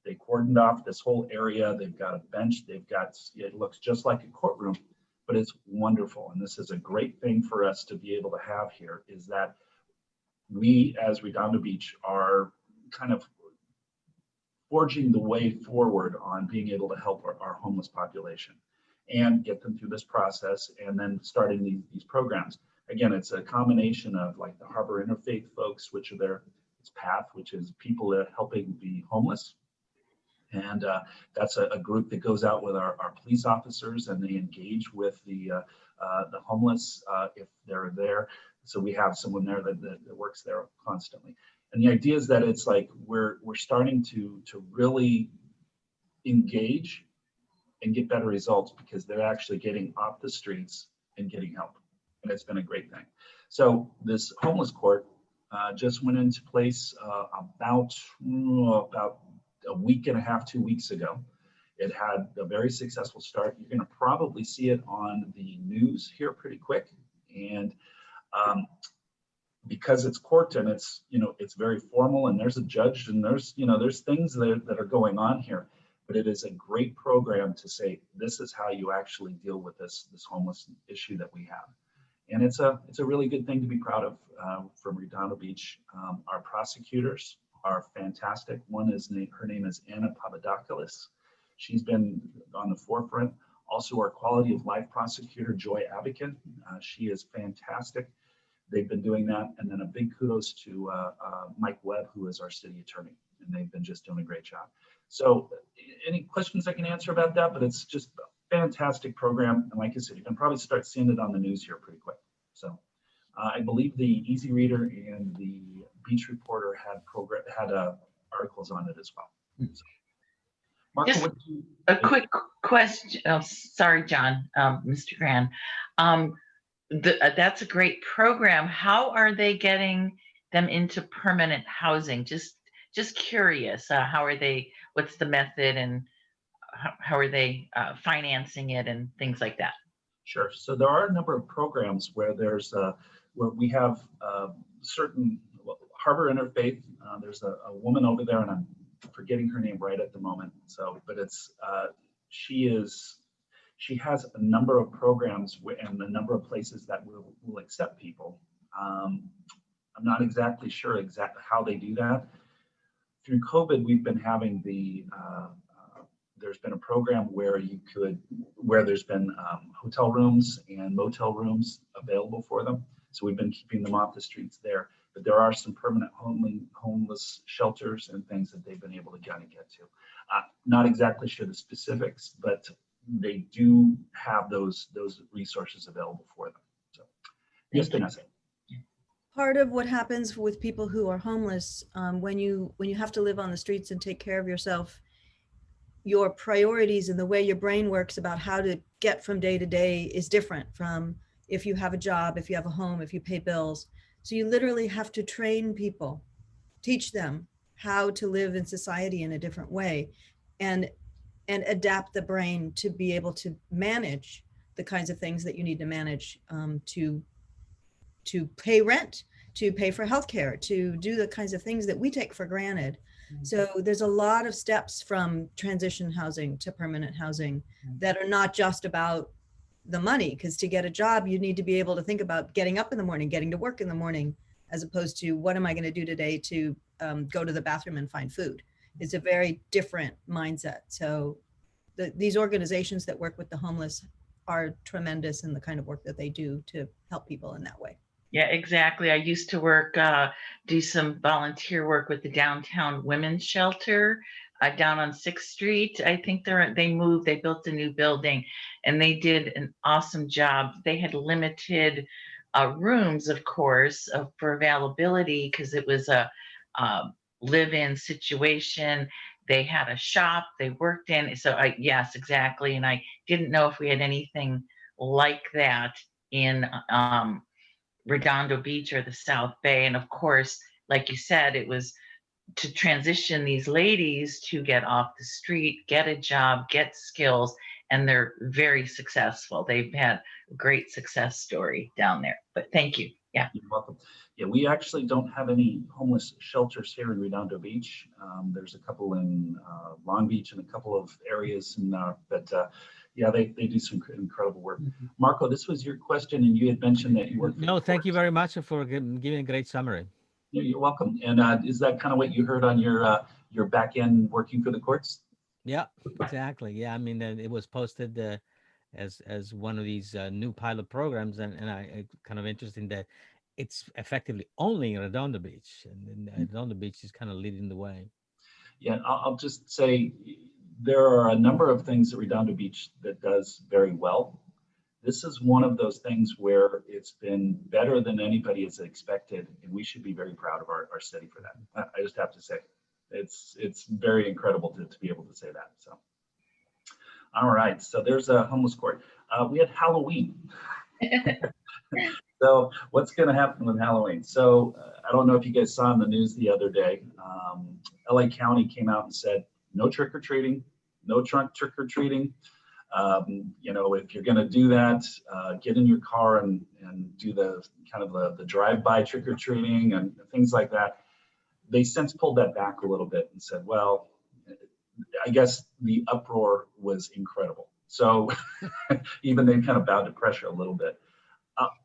S1: They cordoned off this whole area. They've got a bench. They've got, it looks just like a courtroom, but it's wonderful. And this is a great thing for us to be able to have here, is that we as Redondo Beach are kind of forging the way forward on being able to help our homeless population and get them through this process, and then starting these programs. Again, it's a combination of like the Harbor Interfaith folks, which are there, it's PATH, which is people that are helping the homeless. And that's a group that goes out with our police officers, and they engage with the homeless if they're there. So we have someone there that works there constantly. And the idea is that it's like we're starting to really engage and get better results, because they're actually getting off the streets and getting help. And it's been a great thing. So this homeless court just went into place about a week and a half, 2 weeks ago. It had a very successful start. You're going to probably see it on the news here pretty quick. And because it's court and it's, it's very formal, and there's a judge, and there's things that are going on here, but it is a great program to say, this is how you actually deal with this homeless issue that we have. And it's a really good thing to be proud of from Redondo Beach. Our prosecutors are fantastic. Her name is Anna Papadopoulos. She's been on the forefront. Also, our quality of life prosecutor, Joy Abikin. She is fantastic. They've been doing that. And then a big kudos to Mike Webb, who is our city attorney. And they've been just doing a great job. So any questions I can answer about that, but it's just a fantastic program. And like I said, you can probably start seeing it on the news here pretty quick. So I believe the Easy Reader and the Beach Reporter had articles on it as well. So, Marco,
S5: just a quick question. Oh, sorry, John, Mr. Gran. That's a great program. How are they getting them into permanent housing? Just curious. How are they? What's the method, and how are they financing it and things like that?
S1: Sure. So there are a number of programs where where we have certain Harbor Interfaith. There's a woman over there, and I'm forgetting her name right at the moment. So, but it's she has a number of programs and a number of places that will accept people. I'm not exactly sure how they do that. Through COVID, we've been having there's been a program where there's been hotel rooms and motel rooms available for them. So we've been keeping them off the streets there. But there are some permanent homeless shelters and things that they've been able to kind of get to. Not exactly sure the specifics, but they do have those resources available for them. So yes, Vanessa.
S3: Part of what happens with people who are homeless, when you have to live on the streets and take care of yourself, your priorities and the way your brain works about how to get from day to day is different from if you have a job, if you have a home, if you pay bills. So you literally have to train people, teach them how to live in society in a different way, and adapt the brain to be able to manage the kinds of things that you need to manage, to pay rent, to pay for healthcare, to do the kinds of things that we take for granted. So there's a lot of steps from transition housing to permanent housing that are not just about the money, because to get a job, you need to be able to think about getting up in the morning, getting to work in the morning, as opposed to what am I going to do today to go to the bathroom and find food. It's a very different mindset. So these organizations that work with the homeless are tremendous in the kind of work that they do to help people in that way.
S5: Yeah, exactly. I used to do some volunteer work with the downtown women's shelter down on 6th Street. I think they built a new building, and they did an awesome job. They had limited rooms, of course, for availability, because it was a live-in situation. They had a shop they worked in. So yes, exactly. And I didn't know if we had anything like that in Redondo Beach or the South Bay. And of course, like you said, it was to transition these ladies to get off the street, get a job, get skills, and they're very successful. They've had a great success story down there. But thank you. Yeah.
S1: You're welcome. Yeah, we actually don't have any homeless shelters here in Redondo Beach. There's a couple in Long Beach and a couple of areas, yeah, they do some incredible work. Marco, this was your question, and you had mentioned that you work.
S2: No, thank you very much for giving a great summary.
S1: You're welcome. And is that kind of what you heard on your back end working for the courts?
S2: Yeah, exactly. Yeah, I mean, it was posted as one of these new pilot programs, and I kind of interesting that it's effectively only in Redondo Beach, and Redondo Beach is kind of leading the way.
S1: Yeah, I'll just say there are a number of things at Redondo Beach that does very well. This is one of those things where it's been better than anybody has expected, and we should be very proud of our city for that. I just have to say, it's very incredible to be able to say that. So, all right, so there's a homeless court. We had Halloween. So what's going to happen with Halloween? So I don't know if you guys saw in the news the other day, LA County came out and said, no trick-or-treating, no trunk trick-or-treating. You know, if you're going to do that, get in your car and do the kind of the drive-by trick-or-treating and things like that. They since pulled that back a little bit and said, well, I guess the uproar was incredible. So even they kind of bowed to pressure a little bit.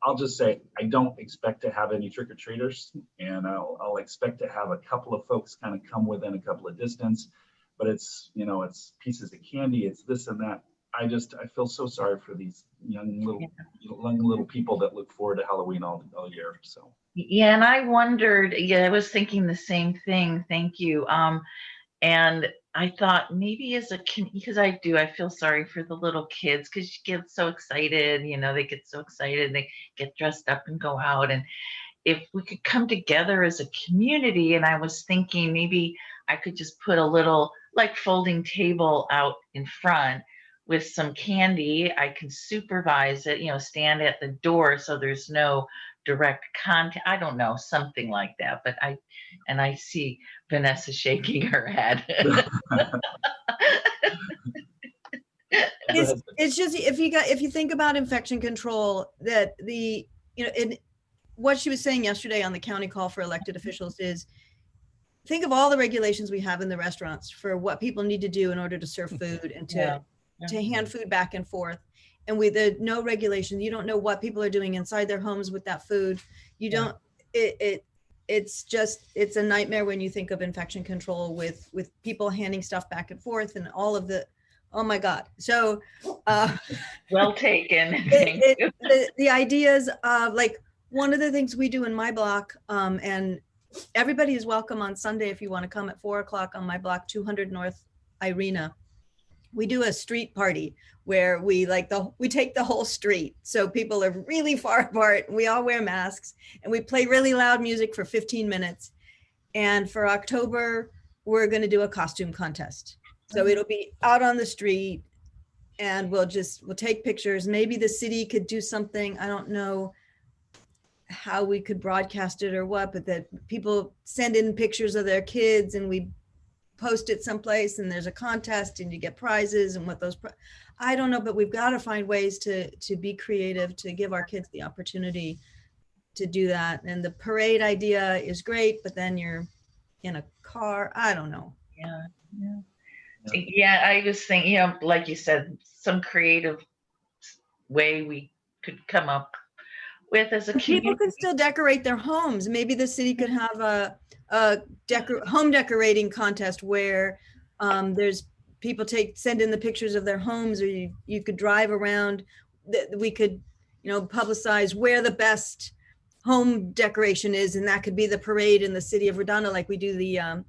S1: I'll just say, I don't expect to have any trick-or-treaters, and I'll expect to have a couple of folks kind of come within a couple of distance, but it's, you know, it's pieces of candy, it's this and that. I feel so sorry for these young little people that look forward to Halloween all year. So.
S5: Yeah, and I wondered, yeah, I was thinking the same thing. Thank you. And I thought maybe because I feel sorry for the little kids, because you get so excited, you know, they get so excited, they get dressed up and go out. And if we could come together as a community, and I was thinking maybe I could just put a little like folding table out in front with some candy. I can supervise it, you know, stand at the door so there's no direct contact. I don't know, something like that. But I see Vanessa shaking her head.
S3: It's just, if you think about infection control, that what she was saying yesterday on the county call for elected officials is, think of all the regulations we have in the restaurants for what people need to do in order to serve food and to hand food back and forth. And with the no regulation, you don't know what people are doing inside their homes with that food. You don't, it's a nightmare when you think of infection control with people handing stuff back and forth and all of the, oh my God. So
S5: well taken.
S3: The ideas of, like, one of the things we do in my block, and everybody is welcome on Sunday if you want to come at 4 o'clock on my block, 200 North Irina. We do a street party where we take the whole street. So people are really far apart. We all wear masks and we play really loud music for 15 minutes. And for October, we're going to do a costume contest. So it'll be out on the street and we'll take pictures. Maybe the city could do something. I don't know how we could broadcast it or what, but that people send in pictures of their kids and we post it someplace and there's a contest and you get prizes and what those, I don't know, but we've got to find ways to be creative, to give our kids the opportunity to do that. And the parade idea is great, but then you're in a car. I don't know.
S5: Yeah, I was thinking, you know, like you said, some creative way we could come up with as a community.
S3: People could still decorate their homes. Maybe the city could have a home decorating contest where there's people send in the pictures of their homes, or you could drive around. We could, you know, publicize where the best home decoration is, and that could be the parade in the city of Redondo, like we do the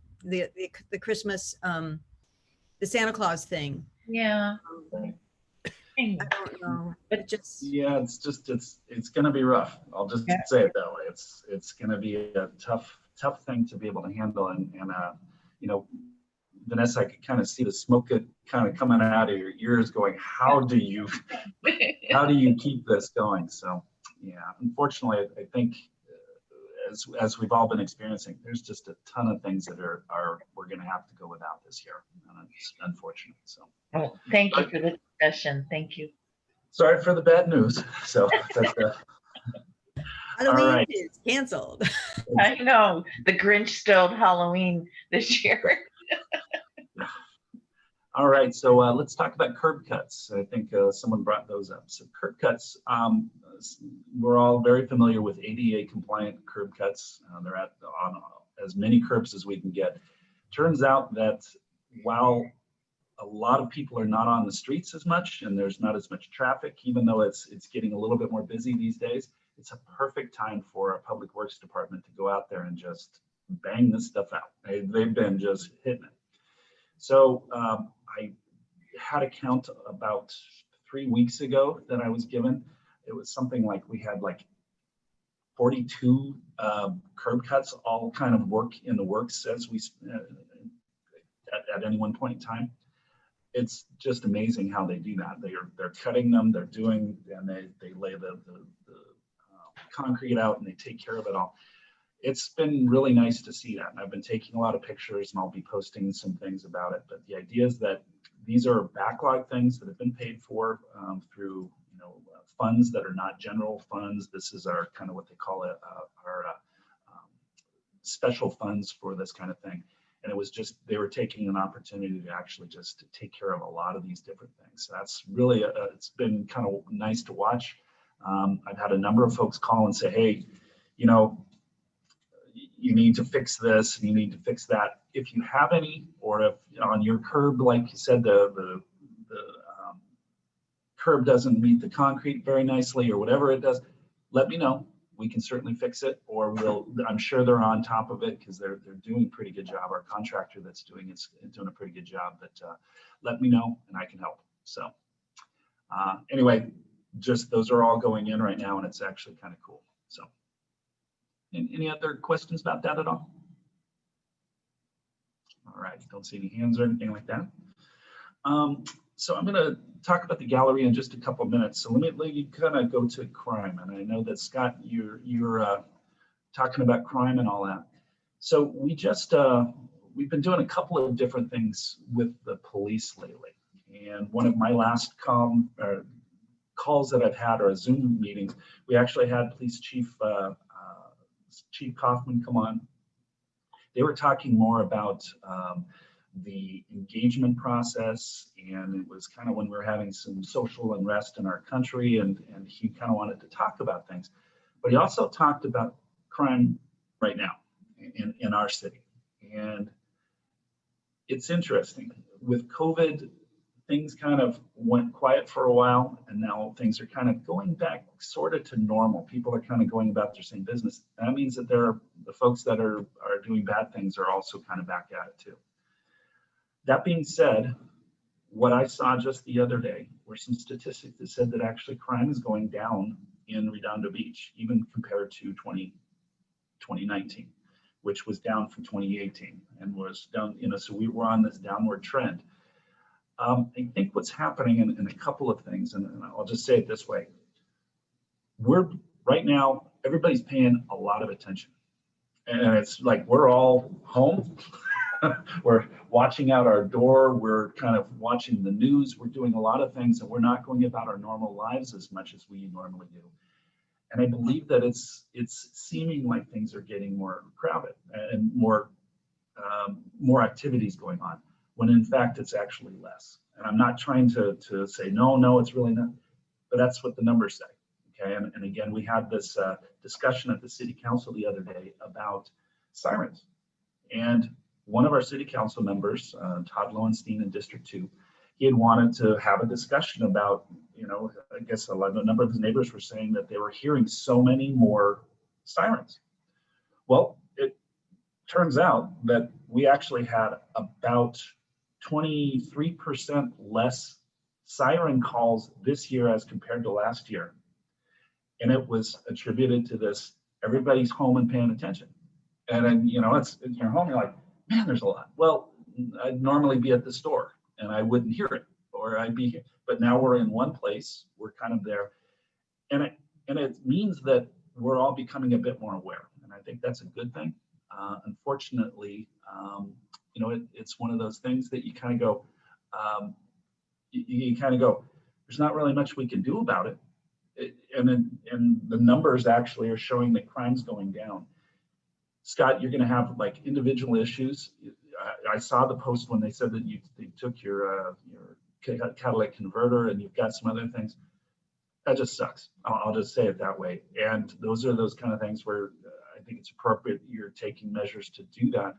S3: Christmas, the Santa Claus thing.
S5: Yeah.
S3: I don't know, but
S1: it's going to be rough. I'll just say it that way. It's going to be a tough thing to be able to handle. And you know, Vanessa, I could kind of see the smoke kind of coming out of your ears going, how do you keep this going? So Yeah, unfortunately, I think as we've all been experiencing, there's just a ton of things that we're going to have to go without this year, and it's unfortunate. So,
S5: oh, thank you for the discussion. Thank you.
S1: sorry for the bad news. So, but,
S3: Halloween
S1: right.
S3: is canceled.
S5: I know the Grinch stole Halloween this year.
S1: all right, so let's talk about curb cuts. I think someone brought those up. So curb cuts, we're all very familiar with ADA compliant curb cuts. They're on as many curbs as we can get. Turns out that while a lot of people are not on the streets as much and there's not as much traffic, even though it's getting a little bit more busy these days, it's a perfect time for a public works department to go out there and just bang this stuff out. They've been just hitting it. So I had a count about 3 weeks ago that I was given. It was something like we had like 42 curb cuts, all kind of in the works as we at any one point in time. It's just amazing how they do that. They're cutting them, they're doing, and they lay the concrete out and they take care of it all. It's been really nice to see that. And I've been taking a lot of pictures and I'll be posting some things about it. But the idea is that these are backlog things that have been paid for through funds that are not general funds. This is our kind of what they call it, our special funds for this kind of thing. And it was just, they were taking an opportunity to actually just take care of a lot of these different things. So that's really, it's been kind of nice to watch. I've had a number of folks call and say, hey, you need to fix this and you need to fix that. If you have any, or if on your curb, like you said, the curb doesn't meet the concrete very nicely or whatever it does, let me know. We can certainly fix it, or I'm sure they're on top of it because they're doing a pretty good job. Our contractor that's doing it's doing a pretty good job, but let me know and I can help. So anyway, just those are all going in right now and it's actually kind of cool. So any other questions about that at all? All right, don't see any hands or anything like that. So I'm going to talk about the gallery in just a couple of minutes. So let me kind of go to crime. And I know that Scott, you're talking about crime and all that. So we've been doing a couple of different things with the police lately. And one of my last calls that I've had, or Zoom meetings, we actually had Police Chief Kaufman come on. They were talking more about the engagement process, and it was kind of when we were having some social unrest in our country, and he kind of wanted to talk about things. But he also talked about crime right now in our city. And it's interesting. With COVID, things kind of went quiet for a while, and now things are kind of going back sort of to normal. People are kind of going about their same business. That means that the folks that are doing bad things are also kind of back at it too. That being said, what I saw just the other day were some statistics that said that actually crime is going down in Redondo Beach, even compared to 2019, which was down from 2018 and was down, so we were on this downward trend. I think what's happening in a couple of things, and I'll just say it this way. Right now, everybody's paying a lot of attention. And it's like we're all home. We're watching out our door. We're kind of watching the news. We're doing a lot of things, and we're not going about our normal lives as much as we normally do. And I believe that it's seeming like things are getting more crowded and more activities going on, when in fact it's actually less. And I'm not trying to say, no, it's really not, but that's what the numbers say. Okay, and again, we had this discussion at the city council the other day about sirens. And one of our city council members, Todd Lowenstein in District 2, he had wanted to have a discussion about, I guess a number of his neighbors were saying that they were hearing so many more sirens. Well, it turns out that we actually had about 23% less siren calls this year as compared to last year. And it was attributed to this, everybody's home and paying attention. And then, it's you're home, you're like, man, there's a lot. Well, I'd normally be at the store and I wouldn't hear it, or I'd be here. But now we're in one place, we're kind of there. And And it means that we're all becoming a bit more aware. And I think that's a good thing. Unfortunately, you know, it's one of those things that you kind of go, you kind of go, there's not really much we can do about it. And the numbers actually are showing that crime's going down. Scott, you're going to have like individual issues. I saw the post when they said that they took your catalytic converter and you've got some other things. That just sucks. I'll just say it that way. And those are those kind of things where I think it's appropriate you're taking measures to do that.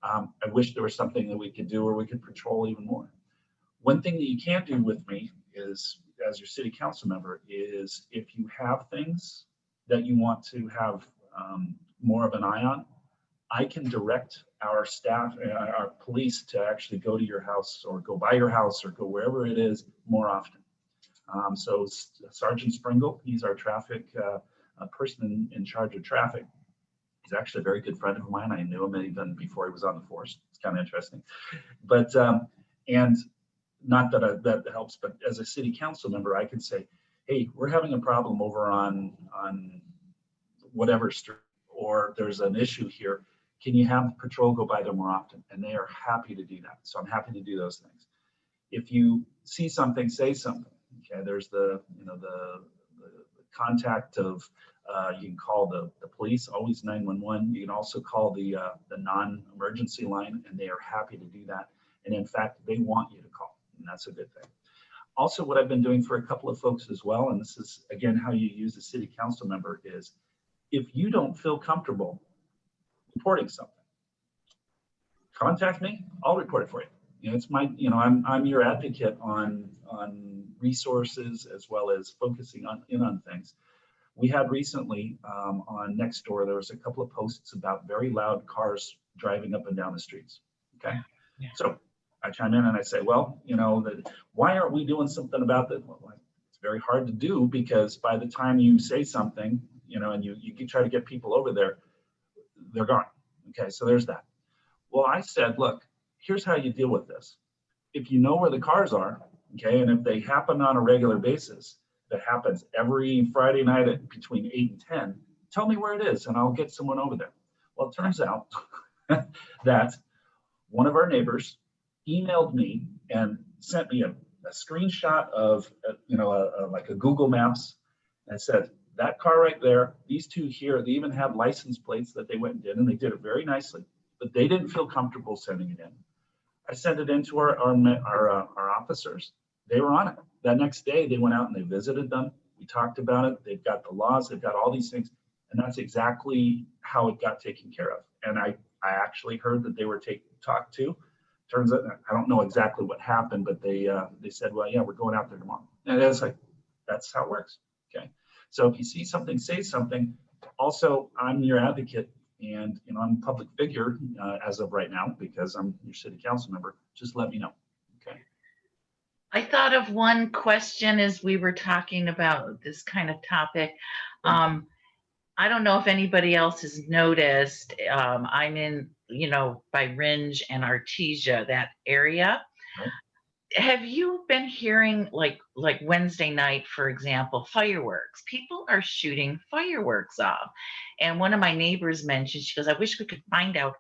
S1: I wish there was something that we could do or we could patrol even more. One thing that you can't do with me is, as your city council member, is if you have things that you want to have more of an eye on, I can direct our staff, our police, to actually go to your house or go by your house or go wherever it is more often. So Sergeant Springle, he's our traffic person in charge of traffic. He's actually a very good friend of mine. I knew him even before he was on the force. It's kind of interesting. But, and not that that helps, but as a city council member, I can say, hey, we're having a problem over on whatever street, or there's an issue here. Can you have patrol go by there more often? And they are happy to do that. So I'm happy to do those things. If you see something, say something. Okay, there's the contact of, you can call the police, always 911. You can also call the non-emergency line, and they are happy to do that. And in fact, they want you to call, and that's a good thing. Also, what I've been doing for a couple of folks as well, and this is, again, how you use a city council member, is if you don't feel comfortable reporting something, contact me, I'll report it for you. You know, it's my, you know, I'm your advocate on resources as well as focusing on things. We had recently on Nextdoor, there was a couple of posts about very loud cars driving up and down the streets. Okay, yeah. So I chime in and I say, well, you know, why aren't we doing something about that? Well, it's very hard to do because by the time you say something, you know, and you try to get people over there, they're gone. Okay, so there's that. Well, I said, look, here's how you deal with this. If you know where the cars are, okay, and if they happen on a regular basis, that happens every Friday night at between 8 and 10, tell me where it is and I'll get someone over there. Well, it turns out that one of our neighbors emailed me and sent me a screenshot of, like a Google Maps, and said, that car right there, these two here, they even have license plates that they went and did, and they did it very nicely, but they didn't feel comfortable sending it in. I sent it into our officers. They were on it. That next day, they went out and they visited them. We talked about it. They've got the laws. They've got all these things. And that's exactly how it got taken care of. And I actually heard that they were talked to. Turns out, I don't know exactly what happened, but they said, well, yeah, we're going out there tomorrow. And it's like, that's how it works. Okay. So if you see something, say something. Also, I'm your advocate. And you know, I'm a public figure as of right now because I'm your city council member. Just let me know. Okay.
S5: I thought of one question as we were talking about this kind of topic. I don't know if anybody else has noticed. I'm in, you know, by Ringe and Artesia, that area. Right. Have you been hearing like Wednesday night, for example, fireworks? People are shooting fireworks off. And one of my neighbors mentioned, she goes, I wish we could find out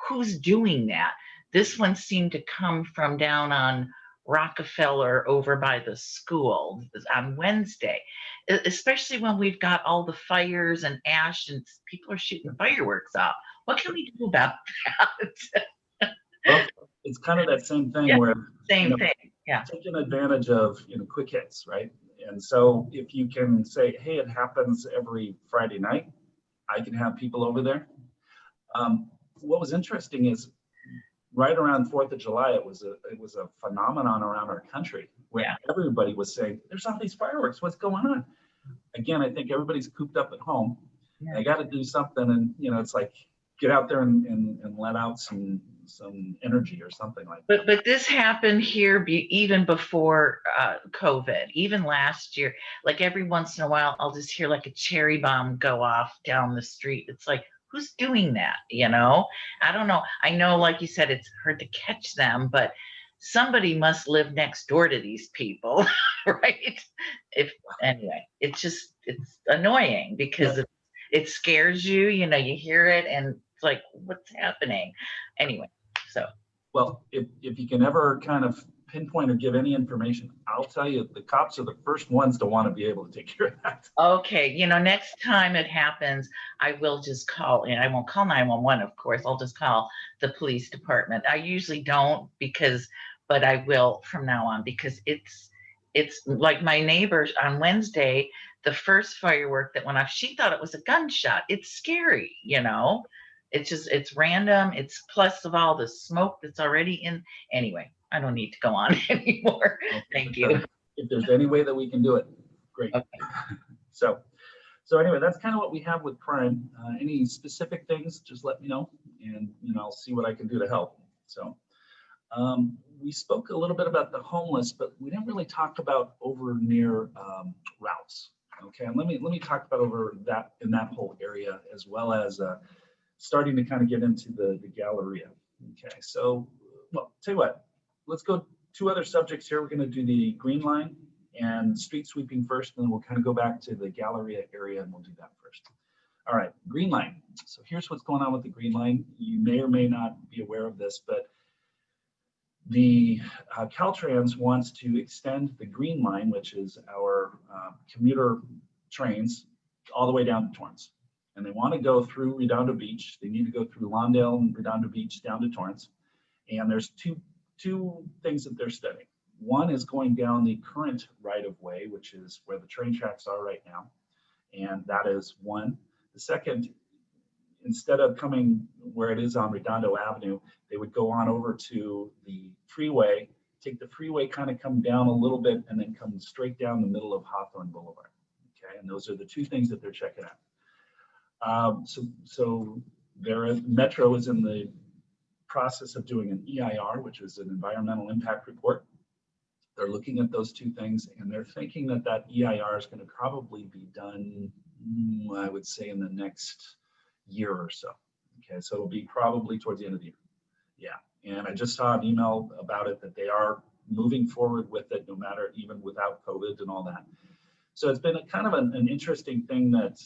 S5: who's doing that. This one seemed to come from down on Rockefeller over by the school on Wednesday, especially when we've got all the fires and ash and people are shooting fireworks off. What can we do about that?
S1: Well, it's kind of that same thing, yeah, where
S5: same thing, yeah,
S1: taking advantage of quick hits, right? And so if you can say, hey, it happens every Friday night, I can have people over there. What was interesting is right around 4th of July, it was a phenomenon around our country where everybody was saying, there's all these fireworks, what's going on? Again, I think everybody's cooped up at home. Yeah. They got to do something, and it's like, get out there and let out some energy or something like that.
S5: But this happened here even before COVID, even last year. Like every once in a while, I'll just hear like a cherry bomb go off down the street. It's like, who's doing that? I don't know. I know, like you said, it's hard to catch them, but somebody must live next door to these people, right? Anyway, it's it's annoying because it scares you, you know, you hear it and it's like, what's happening? Anyway, so.
S1: Well, if you can ever kind of pinpoint or give any information, I'll tell you, the cops are the first ones to want to be able to take care of that.
S5: Okay, you know, next time it happens, I will just call in. I won't call 911, of course. I'll just call the police department. I usually don't but I will from now on, because it's like my neighbors on Wednesday, the first firework that went off, she thought it was a gunshot. It's scary, you know. It's random. It's plus of all the smoke that's already in. Anyway, I don't need to go on anymore.
S1: Okay.
S5: Thank you.
S1: If there's any way that we can do it, great.
S5: Okay.
S1: So anyway, that's kind of what we have with crime. Any specific things, just let me know, and I'll see what I can do to help. So we spoke a little bit about the homeless, but we didn't really talk about over near Rouse. Okay, and let me talk about over that in that whole area, as well as starting to kind of get into the Galleria. Okay, so well, tell you what, let's go 2 other subjects here. We're going to do the Green Line and street sweeping first, and then we'll kind of go back to the Galleria area, and we'll do that first. All right, Green Line. So here's what's going on with the Green Line. You may or may not be aware of this, but the Caltrans wants to extend the Green Line, which is our commuter trains, all the way down to Torrance. And they want to go through Redondo Beach. They need to go through Lawndale and Redondo Beach down to Torrance. And there's two things that they're studying. One is going down the current right-of-way, which is where the train tracks are right now. And that is one. The second, instead of coming where it is on Redondo Avenue, they would go on over to the freeway, take the freeway, kind of come down a little bit, and then come straight down the middle of Hawthorne Boulevard. Okay, and those are the 2 things that they're checking out. So their Metro is in the process of doing an EIR, which is an environmental impact report. They're looking at those 2 things, and they're thinking that EIR is going to probably be done, I would say, in the next year or so. Okay, so it'll be probably towards the end of the year. Yeah, and I just saw an email about it that they are moving forward with it, no matter, even without COVID and all that. So it's been a kind of an interesting thing that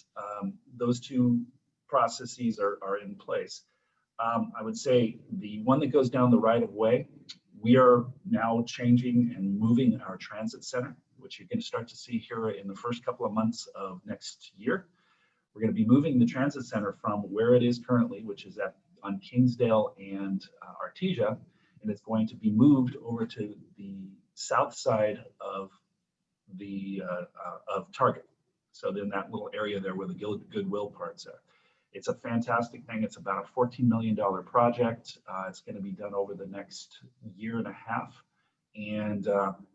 S1: those 2 processes are in place. I would say the one that goes down the right of way, we are now changing and moving our transit center, which you're going to start to see here in the first couple of months of next year. We're going to be moving the transit center from where it is currently, which is on Kingsdale and Artesia, and it's going to be moved over to the south side of the of Target. So in that little area there where the Goodwill parts are. It's a fantastic thing. It's about a $14 million project. It's going to be done over the next year and a half. And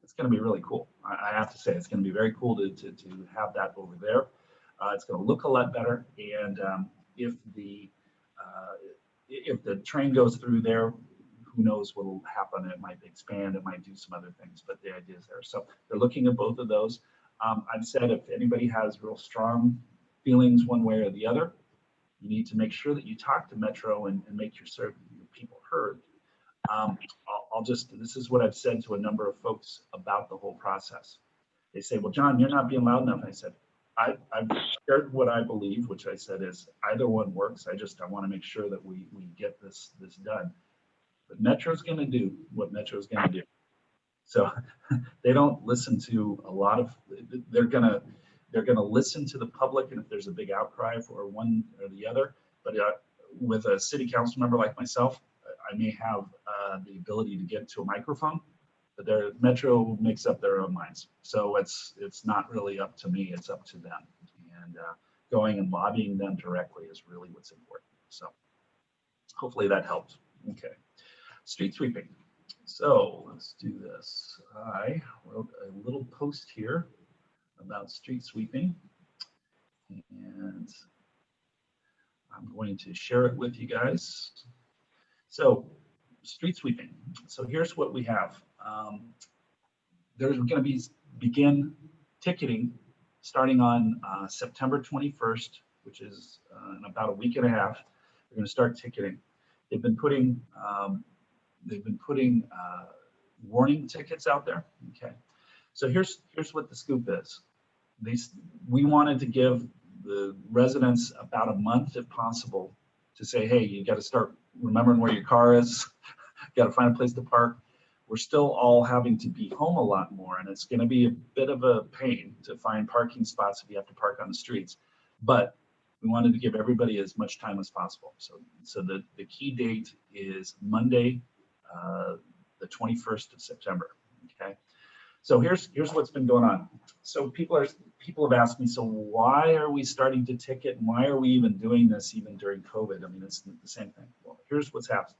S1: it's going to be really cool. I have to say, it's going to be very cool to have that over there. It's going to look a lot better. And if the train goes through there, who knows what will happen. It might expand, it might do some other things, but the idea is there. So they're looking at both of those. I've said if anybody has real strong feelings one way or the other, you need to make sure that you talk to Metro and make your people heard. This is what I've said to a number of folks about the whole process. They say, well, John, you're not being loud enough. And I said, I've shared what I believe, which I said is either one works. I want to make sure that we get this done. But Metro's going to do what Metro's going to do. So they don't listen to a lot of, they're going to listen to the public, and if there's a big outcry for one or the other. But with a city council member like myself, I may have the ability to get to a microphone, but their Metro makes up their own minds. So it's not really up to me, it's up to them. And going and lobbying them directly is really what's important. So hopefully that helped. Okay, street sweeping. So let's do this. I wrote a little post here about street sweeping, and I'm going to share it with you guys. So street sweeping. So here's what we have. There's going to begin ticketing starting on September 21st, which is in about a week and a half. They're going to start ticketing. They've been putting warning tickets out there. Okay. So here's what the scoop is. we wanted to give the residents about a month, if possible, to say, hey, you got to start remembering where your car is. Got to find a place to park. We're still all having to be home a lot more, and it's going to be a bit of a pain to find parking spots if you have to park on the streets. But we wanted to give everybody as much time as possible. So the key date is Monday, the 21st of September. Okay. So here's what's been going on. So people have asked me, so why are we starting to ticket, and why are we even doing this even during COVID? I mean, it's the same thing. Well, here's what's happened.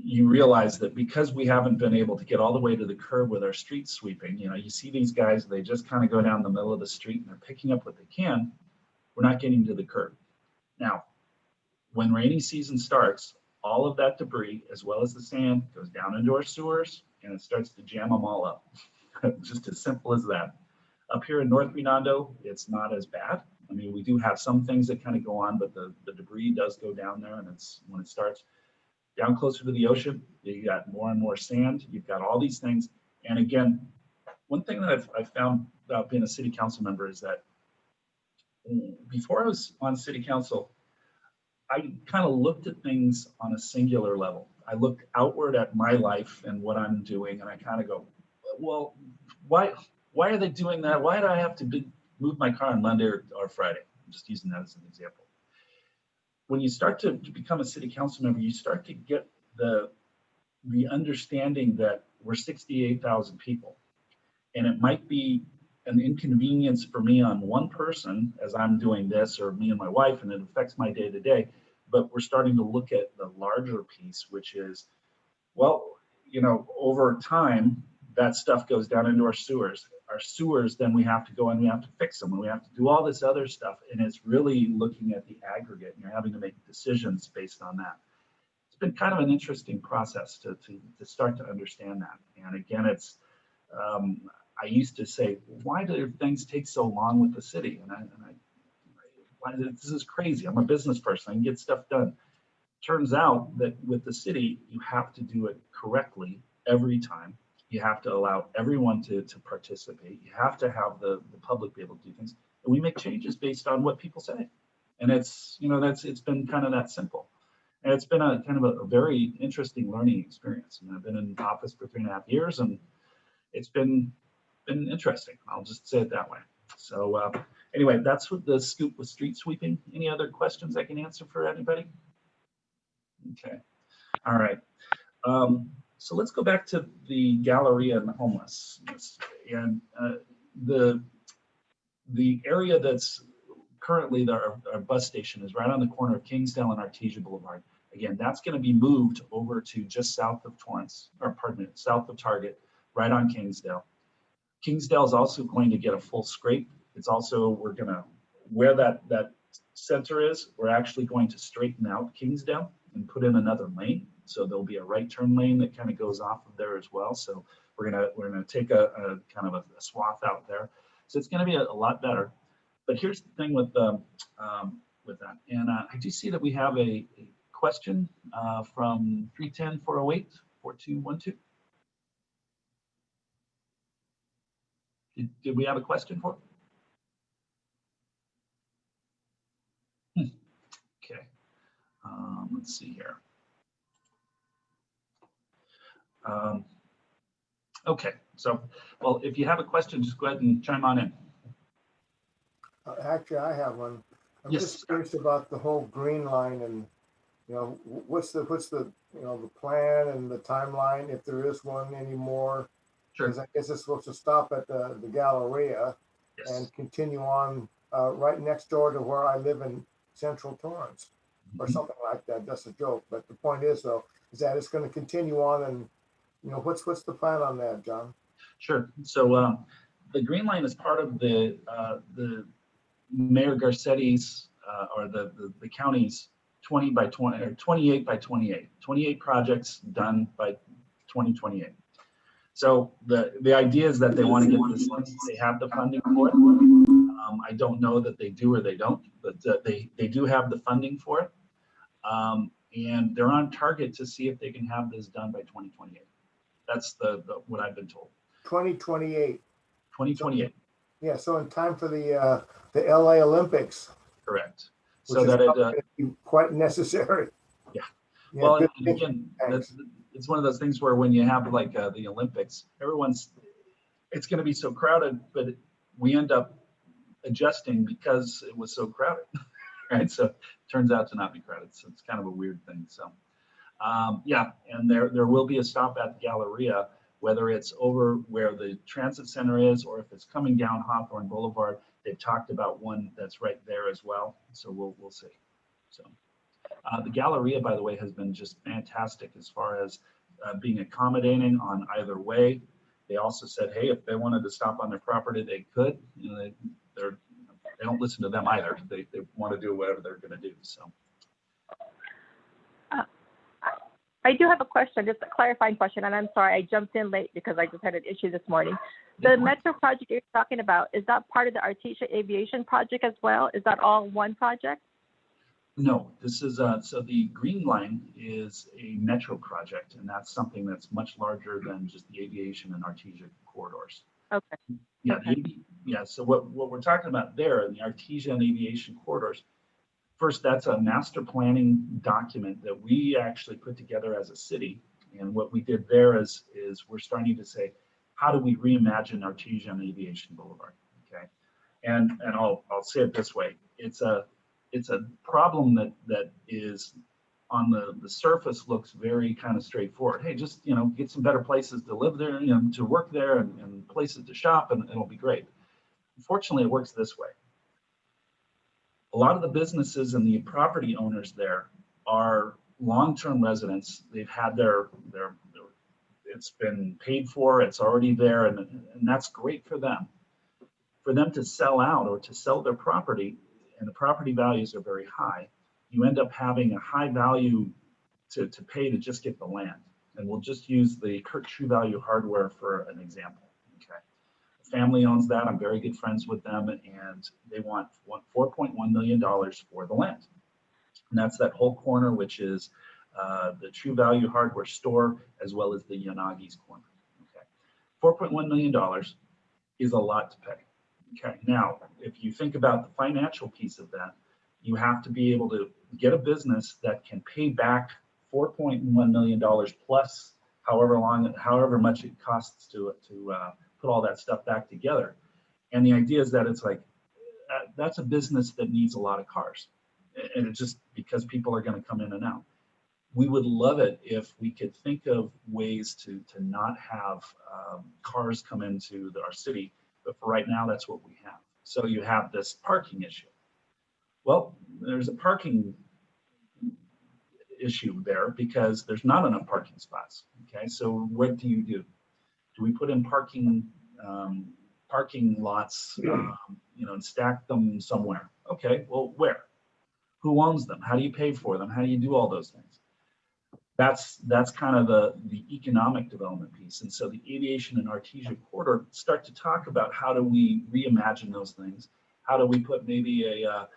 S1: You realize that because we haven't been able to get all the way to the curb with our street sweeping, you know, you see these guys, they just kind of go down the middle of the street and they're picking up what they can. We're not getting to the curb. Now, when rainy season starts, all of that debris, as well as the sand, goes down into our sewers and it starts to jam them all up. Just as simple as that. Up here in North Redondo, it's not as bad. I mean, we do have some things that kind of go on, but the debris does go down there, and it's when it starts down closer to the ocean, you got more and more sand. You've got all these things. And again, one thing that I've found about being a city council member is that before I was on city council, I kind of looked at things on a singular level. I looked outward at my life and what I'm doing, and I kind of go, well, why are they doing that? Why do I have to move my car on Monday or Friday? I'm just using that as an example. When you start to become a city council member, you start to get the understanding that we're 68,000 people. And it might be an inconvenience for me on one person as I'm doing this, or me and my wife, and it affects my day to day. But we're starting to look at the larger piece, which is, well, you know, over time, that stuff goes down into our sewers. Our sewers, then we have to go and we have to fix them, and we have to do all this other stuff. And it's really looking at the aggregate, and you're having to make decisions based on that. It's been kind of an interesting process to start to understand that. And again, it's, I used to say, why do things take so long with the city? This is crazy. I'm a business person. I can get stuff done. Turns out that with the city, you have to do it correctly every time. You have to allow everyone to participate. You have to have the public be able to do things. And we make changes based on what people say. And it's, you know, it's been kind of that simple. And it's been a kind of a very interesting learning experience. I mean, I've been in office for 3.5 years, and it's been interesting. I'll just say it that way. So anyway, that's what the scoop with street sweeping. Any other questions I can answer for anybody? Okay. All right. So let's go back to the Galleria and the homelessness. And the area that's currently our bus station is right on the corner of Kingsdale and Artesia Boulevard. Again, that's going to be moved over to just south of Torrance, or pardon me, south of Target, right on Kingsdale. Kingsdale is also going to get a full scrape. It's also, we're going to, where that center is, we're actually going to straighten out Kingsdale and put in another lane. So there'll be a right turn lane that kind of goes off of there as well. So we're gonna take a kind of a swath out there. So it's gonna be a lot better. But here's the thing with that. And I do see that we have a question from 310-408-4212. Did we have a question for? Okay. Let's see here. Okay, so, well, if you have a question, just go ahead and chime on in.
S9: Actually, I have one. I'm
S1: Yes.
S9: just curious about the whole green line, and you know, what's the you know, the plan and the timeline, if there is one anymore.
S1: Sure.
S9: Because I guess it's supposed to stop at the Galleria.
S1: Yes.
S9: And continue on right next door to where I live in Central Torrance, or something like that. That's a joke, but the point is, though, is that it's going to continue on. And you know, what's the plan on that, John?
S1: Sure. So the green line is part of the Mayor Garcetti's or the county's 20 by 20 or 28 by 28, 28 projects done by 2028. So the idea is that they want to get this, they have the funding for it. I don't know that they do or they don't, but they do have the funding for it. And they're on target to see if they can have this done by 2028. That's what I've been told.
S9: 2028.
S1: 2028.
S9: Yeah, so in time for the LA Olympics,
S1: Correct.
S9: which
S1: So
S9: is
S1: that it,
S9: probably gonna be quite necessary.
S1: Yeah.
S9: Yeah,
S1: well,
S9: good
S1: and
S9: thinking.
S1: again,
S9: Thanks.
S1: it's one of those things where when you have like the Olympics, it's going to be so crowded, but we end up adjusting because it was so crowded, right? So it turns out to not be crowded. So it's kind of a weird thing. So yeah, and there will be a stop at the Galleria, whether it's over where the transit center is or if it's coming down Hawthorne Boulevard. They've talked about one that's right there as well. So we'll see. So the Galleria, by the way, has been just fantastic as far as being accommodating on either way. They also said, hey, if they wanted to stop on their property, they could. You know, they don't listen to them either. They want to do whatever they're going to do. So.
S13: I do have a question, just a clarifying question, and I'm sorry, I jumped in late because I just had an issue this morning. The Metro project you're talking about, is that part of the Artesia Aviation project as well? Is that all one project?
S1: No, this is, so the Green Line is a Metro project, and that's something that's much larger than just the aviation and Artesia corridors.
S13: Okay.
S1: Yeah,
S13: Okay.
S1: yeah. So what we're talking about there in the Artesia and aviation corridors, first, that's a master planning document that we actually put together as a city. And what we did there is we're starting to say, how do we reimagine Artesia and Aviation Boulevard? Okay, and I'll say it this way: it's a problem that is on the surface looks very kind of straightforward. Hey, just get some better places to live there, to work there, and places to shop, and it'll be great. Unfortunately, it works this way. A lot of the businesses and the property owners there are long-term residents. They've had their it's been paid for, it's already there, and that's great for them. For them to sell out or to sell their property, and the property values are very high, you end up having a high value to pay to just get the land. And we'll just use the True Value Hardware for an example. Okay. Family owns that. I'm very good friends with them, and they want $4.1 million for the land. And that's that whole corner, which is the True Value Hardware store, as well as the Yanagi's corner. Okay, $4.1 million is a lot to pay. Okay, now if you think about the financial piece of that, you have to be able to get a business that can pay back $4.1 million plus however much it costs to put all that stuff back together. And the idea is that it's like, that's a business that needs a lot of cars. And it's just because people are going to come in and out. We would love it if we could think of ways to not have cars come into our city. But for right now, that's what we have. So you have this parking issue. Well, there's a parking issue there because there's not enough parking spots. Okay, so what do? Do we put in parking lots, and stack them somewhere? Okay, well, where? Who owns them? How do you pay for them? How do you do all those things? That's kind of the economic development piece. And so the aviation and Artesia corridor start to talk about how do we reimagine those things? How do we put maybe a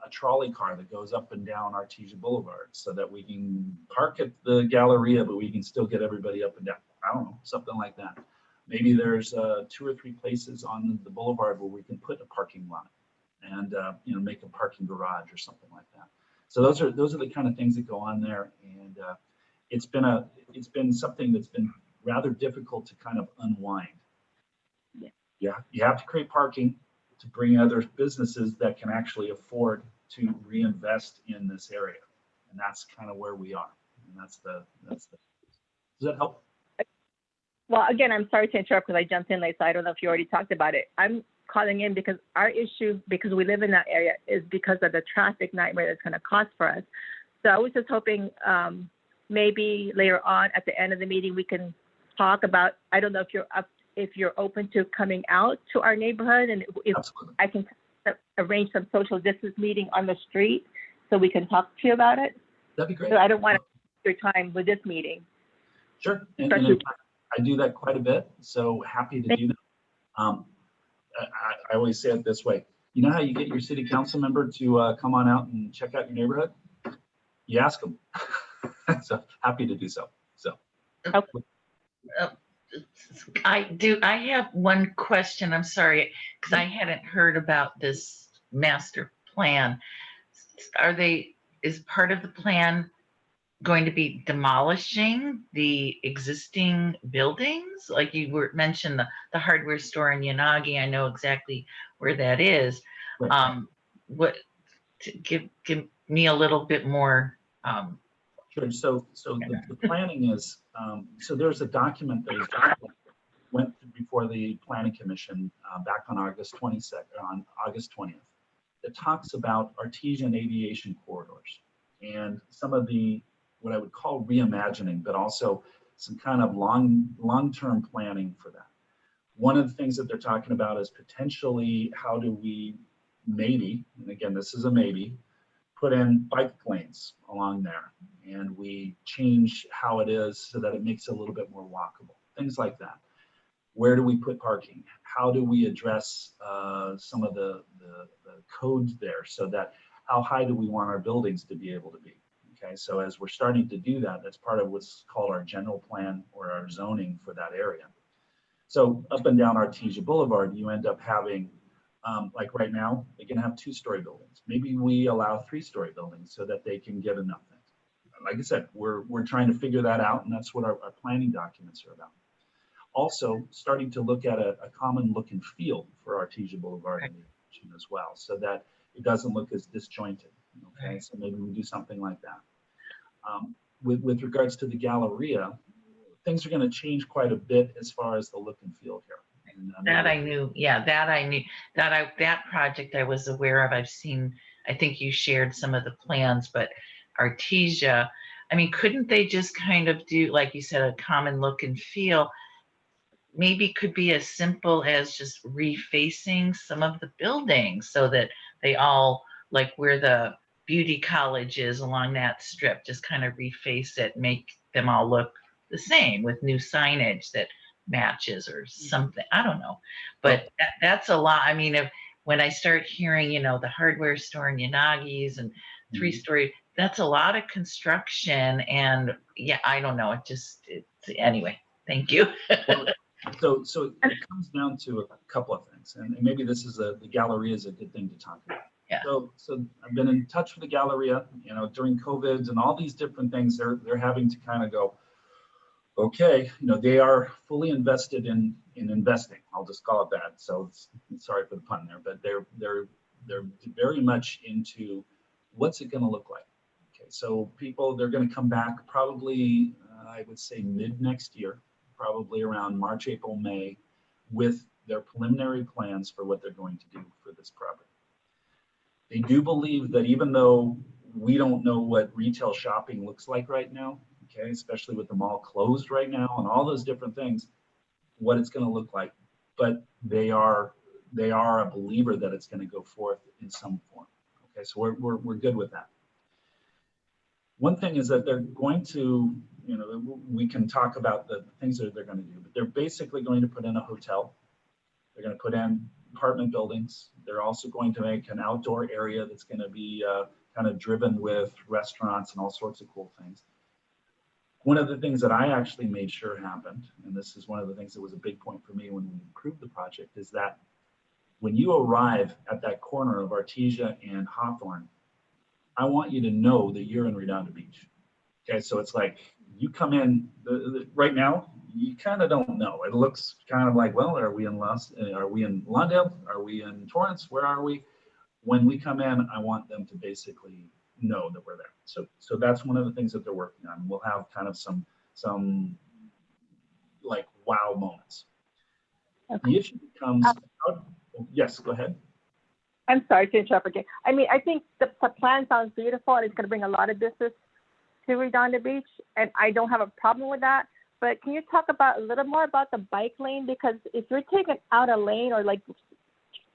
S1: trolley car that goes up and down Artesia Boulevard so that we can park at the Galleria, but we can still get everybody up and down? I don't know, something like that. Maybe there's 2 or 3 places on the boulevard where we can put a parking lot and make a parking garage or something like that. So those are the kind of things that go on there, and it's been something that's been rather difficult to kind of unwind. Yeah, you have to create parking to bring other businesses that can actually afford to reinvest in this area, and that's kind of where we are. And that's the. Does that help?
S13: Well, again, I'm sorry to interrupt because I jumped in late, so I don't know if you already talked about it. I'm calling in because our issue, because we live in that area, is because of the traffic nightmare that's going to cause for us. So I was just hoping maybe later on at the end of the meeting we can talk about. I don't know if you're open to coming out to our neighborhood, and if
S1: Absolutely.
S13: I can arrange some social distance meeting on the street so we can talk to you about it.
S1: That'd be great.
S13: So I don't want to waste your time with this meeting.
S1: Sure. And in fact, I do that quite a bit, so happy to do that. I always say it this way. You know how you get your city council member to come on out and check out your neighborhood? You ask them. So happy to do so. So.
S5: Okay. I have one question. I'm sorry, because I hadn't heard about this master plan. Is part of the plan going to be demolishing the existing buildings? Like you mentioned the hardware store in Yanagi. I know exactly where that is.
S1: Right.
S5: Give me a little bit more.
S1: Sure. So the planning is, so there's a document that went before the Planning Commission back on August 20th, that talks about artesian aviation corridors and some of the, what I would call reimagining, but also some kind of long-term planning for that. One of the things that they're talking about is potentially how do we maybe, and again, this is a maybe, put in bike lanes along there, and we change how it is so that it makes it a little bit more walkable, things like that. Where do we put parking? How do we address some of the codes there, so that how high do we want our buildings to be able to be? Okay, so as we're starting to do that, that's part of what's called our general plan or our zoning for that area. So up and down Artesia Boulevard, you end up having, like right now, they can have 2-story buildings. Maybe we allow 3-story buildings so that they can get enough things. Like I said, we're trying to figure that out, and that's what our planning documents are about. Also, starting to look at a common look and feel for Artesia Boulevard as well, so that it doesn't look as disjointed. Okay, so maybe we do something like that. With regards to the Galleria, things are going to change quite a bit as far as the look and feel here.
S5: That I knew, yeah, that project I was aware of. I've seen, I think you shared some of the plans, but Artesia, I mean, couldn't they just kind of do, like you said, a common look and feel? Maybe could be as simple as just refacing some of the buildings so that they all, like where the beauty college is along that strip, just kind of reface it, make them all look the same with new signage that matches or something. I don't know, but that's a lot. I mean, when I start hearing, the hardware store in Yanagi's and 3-story, that's a lot of construction. And yeah, I don't know. Anyway, thank you.
S1: So it comes down to a couple of things, and maybe this is the Galleria is a good thing to talk about.
S5: Yeah.
S1: So I've been in touch with the Galleria, during COVID and all these different things. They're having to kind of go, okay, they are fully invested in investing. I'll just call it that. So sorry for the pun there, but they're very much into what's it going to look like. Okay, so they're going to come back probably I would say mid next year, probably around March, April, May, with their preliminary plans for what they're going to do for this property. They do believe that even though we don't know what retail shopping looks like right now, okay, especially with the mall closed right now and all those different things, what it's going to look like, but they are a believer that it's going to go forth in some form. Okay, so we're good with that. One thing is that they're going to, we can talk about the things that they're going to do, but they're basically going to put in a hotel. They're going to put in apartment buildings. They're also going to make an outdoor area that's going to be kind of driven with restaurants and all sorts of cool things. One of the things that I actually made sure happened, and this is one of the things that was a big point for me when we approved the project, is that when you arrive at that corner of Artesia and Hawthorne, I want you to know that you're in Redondo Beach. Okay, so it's like you come in right now, you kind of don't know. It looks kind of like, well, are we in Lawndale? Are we in Torrance? Where are we? When we come in, I want them to basically know that we're there. So that's one of the things that they're working on. We'll have kind of some like wow moments. Okay. The issue becomes, yes, go ahead.
S13: I'm sorry to interrupt again. I mean, I think the plan sounds beautiful and it's going to bring a lot of business to Redondo Beach, and I don't have a problem with that. But can you talk about a little more about the bike lane? Because if you're taking out a lane or like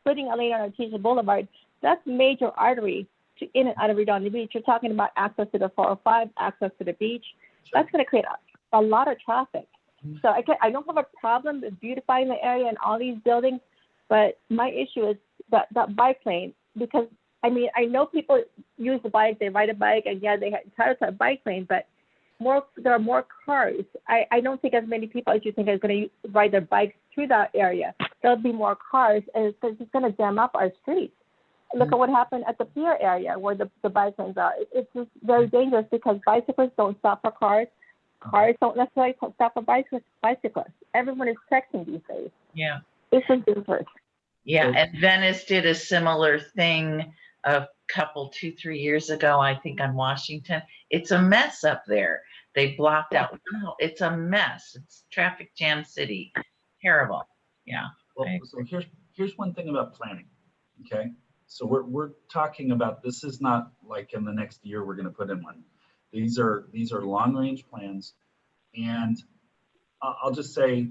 S13: putting a lane on Artesia Boulevard, that's major artery to in and out of Redondo Beach. You're talking about access to the 405, access to the beach. That's going to create a lot of traffic. So I don't have a problem with beautifying the area and all these buildings, but my issue is that bike lane, because I mean, I know people use the bike, they ride a bike, and yeah, they have entitled to a bike lane, but there are more cars. I don't think as many people as you think are going to ride their bikes through that area. There'll be more cars, and it's just going to jam up our streets. Look at what happened at the pier area where the bike lanes are. It's just very dangerous because bicyclists don't stop for cars. Cars don't necessarily stop for bicyclists. Everyone is texting these days.
S5: Yeah.
S13: It's just dangerous.
S5: Yeah, and Venice did a similar thing a couple, 2-3 years ago, I think, on Washington. It's a mess up there. They blocked out. No, it's a mess. It's traffic jam city. Terrible. Yeah.
S1: Well, so here's one thing about planning. Okay. So we're talking about, this is not like in the next year we're going to put in one. These are long range plans, and I'll just say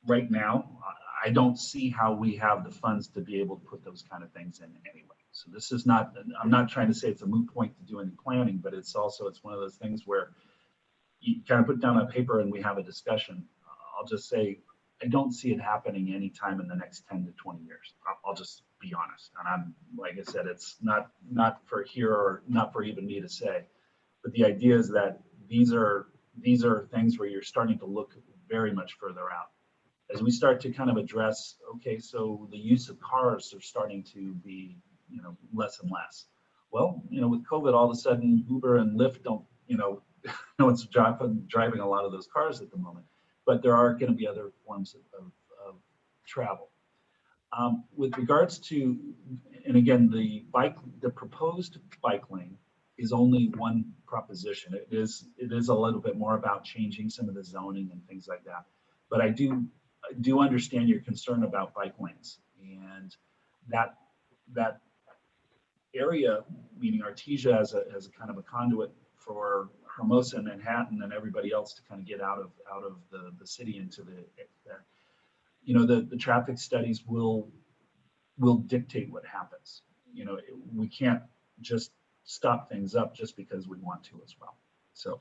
S1: right now I don't see how we have the funds to be able to put those kind of things in anyway. So this is not, I'm not trying to say it's a moot point to do any planning, but it's one of those things where you kind of put down on paper and we have a discussion. I'll just say I don't see it happening anytime in the next 10 to 20 years. I'll just be honest. And I'm, like I said, it's not for here or not for even me to say, but the idea is that these are things where you're starting to look very much further out. As we start to kind of address, okay, so the use of cars are starting to be, less and less. Well, with COVID, all of a sudden Uber and Lyft don't, no one's driving a lot of those cars at the moment. But there are going to be other forms of travel. With regards to, and again, the proposed bike lane is only one proposition. It is a little bit more about changing some of the zoning and things like that. But I do understand your concern about bike lanes, and that area, meaning Artesia as a kind of a conduit for Hermosa and Manhattan and everybody else to kind of get out of the city into the traffic studies will dictate what happens. We can't just stop things up just because we want to as well. So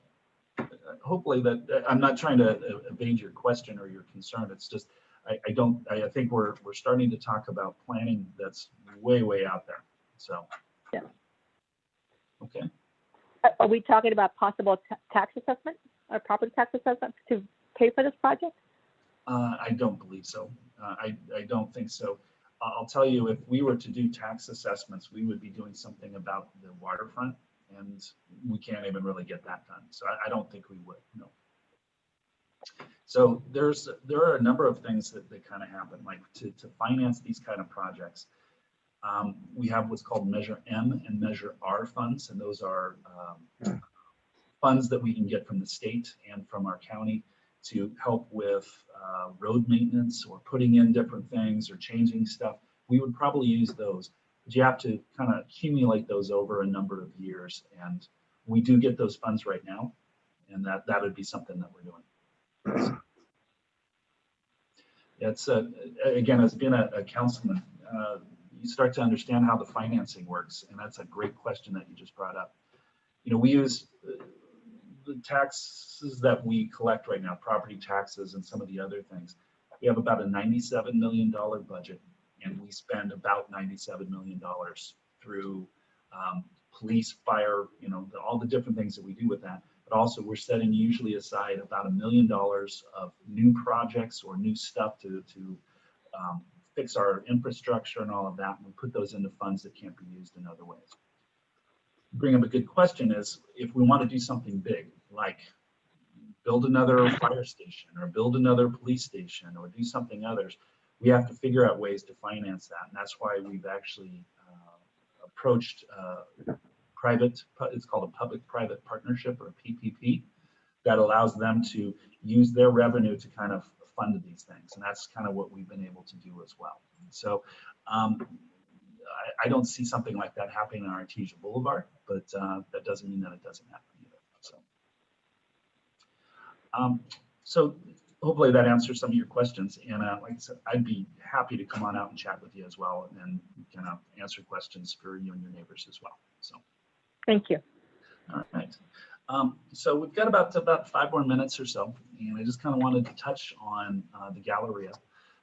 S1: hopefully that, I'm not trying to evade your question or your concern. It's just I think we're starting to talk about planning that's way out there. So
S13: yeah.
S1: Okay.
S13: Are we talking about possible tax assessment or property tax assessment to pay for this project?
S1: I don't believe so. I don't think so. I'll tell you, if we were to do tax assessments, we would be doing something about the waterfront, and we can't even really get that done. So I don't think we would, no. So there are a number of things that kind of happen, like to finance these kind of projects. We have what's called Measure M and Measure R funds, and those are funds that we can get from the state and from our county to help with road maintenance or putting in different things or changing stuff. We would probably use those, but you have to kind of accumulate those over a number of years, and we do get those funds right now, and that would be something that we're doing. It's again, as being a councilman, you start to understand how the financing works, and that's a great question that you just brought up. We use the taxes that we collect right now, property taxes and some of the other things. We have about a $97 million budget, and we spend about $97 million through police, fire, all the different things that we do with that. But also we're setting usually aside about $1 million of new projects or new stuff to fix our infrastructure and all of that. And we put those into funds that can't be used in other ways. Bring up a good question is, if we want to do something big, like build another fire station or build another police station or do something others, we have to figure out ways to finance that. And that's why we've actually approached it's called a public-private partnership, or a PPP, that allows them to use their revenue to kind of fund these things. And that's kind of what we've been able to do as well. So I don't see something like that happening on Artesia Boulevard, but that doesn't mean that it doesn't happen either. So hopefully that answers some of your questions. And like I said, I'd be happy to come on out and chat with you as well, and kind of answer questions for you and your neighbors as well. So
S13: thank you.
S1: All right. So we've got about 5 more minutes or so, and I just kind of wanted to touch on the Galleria.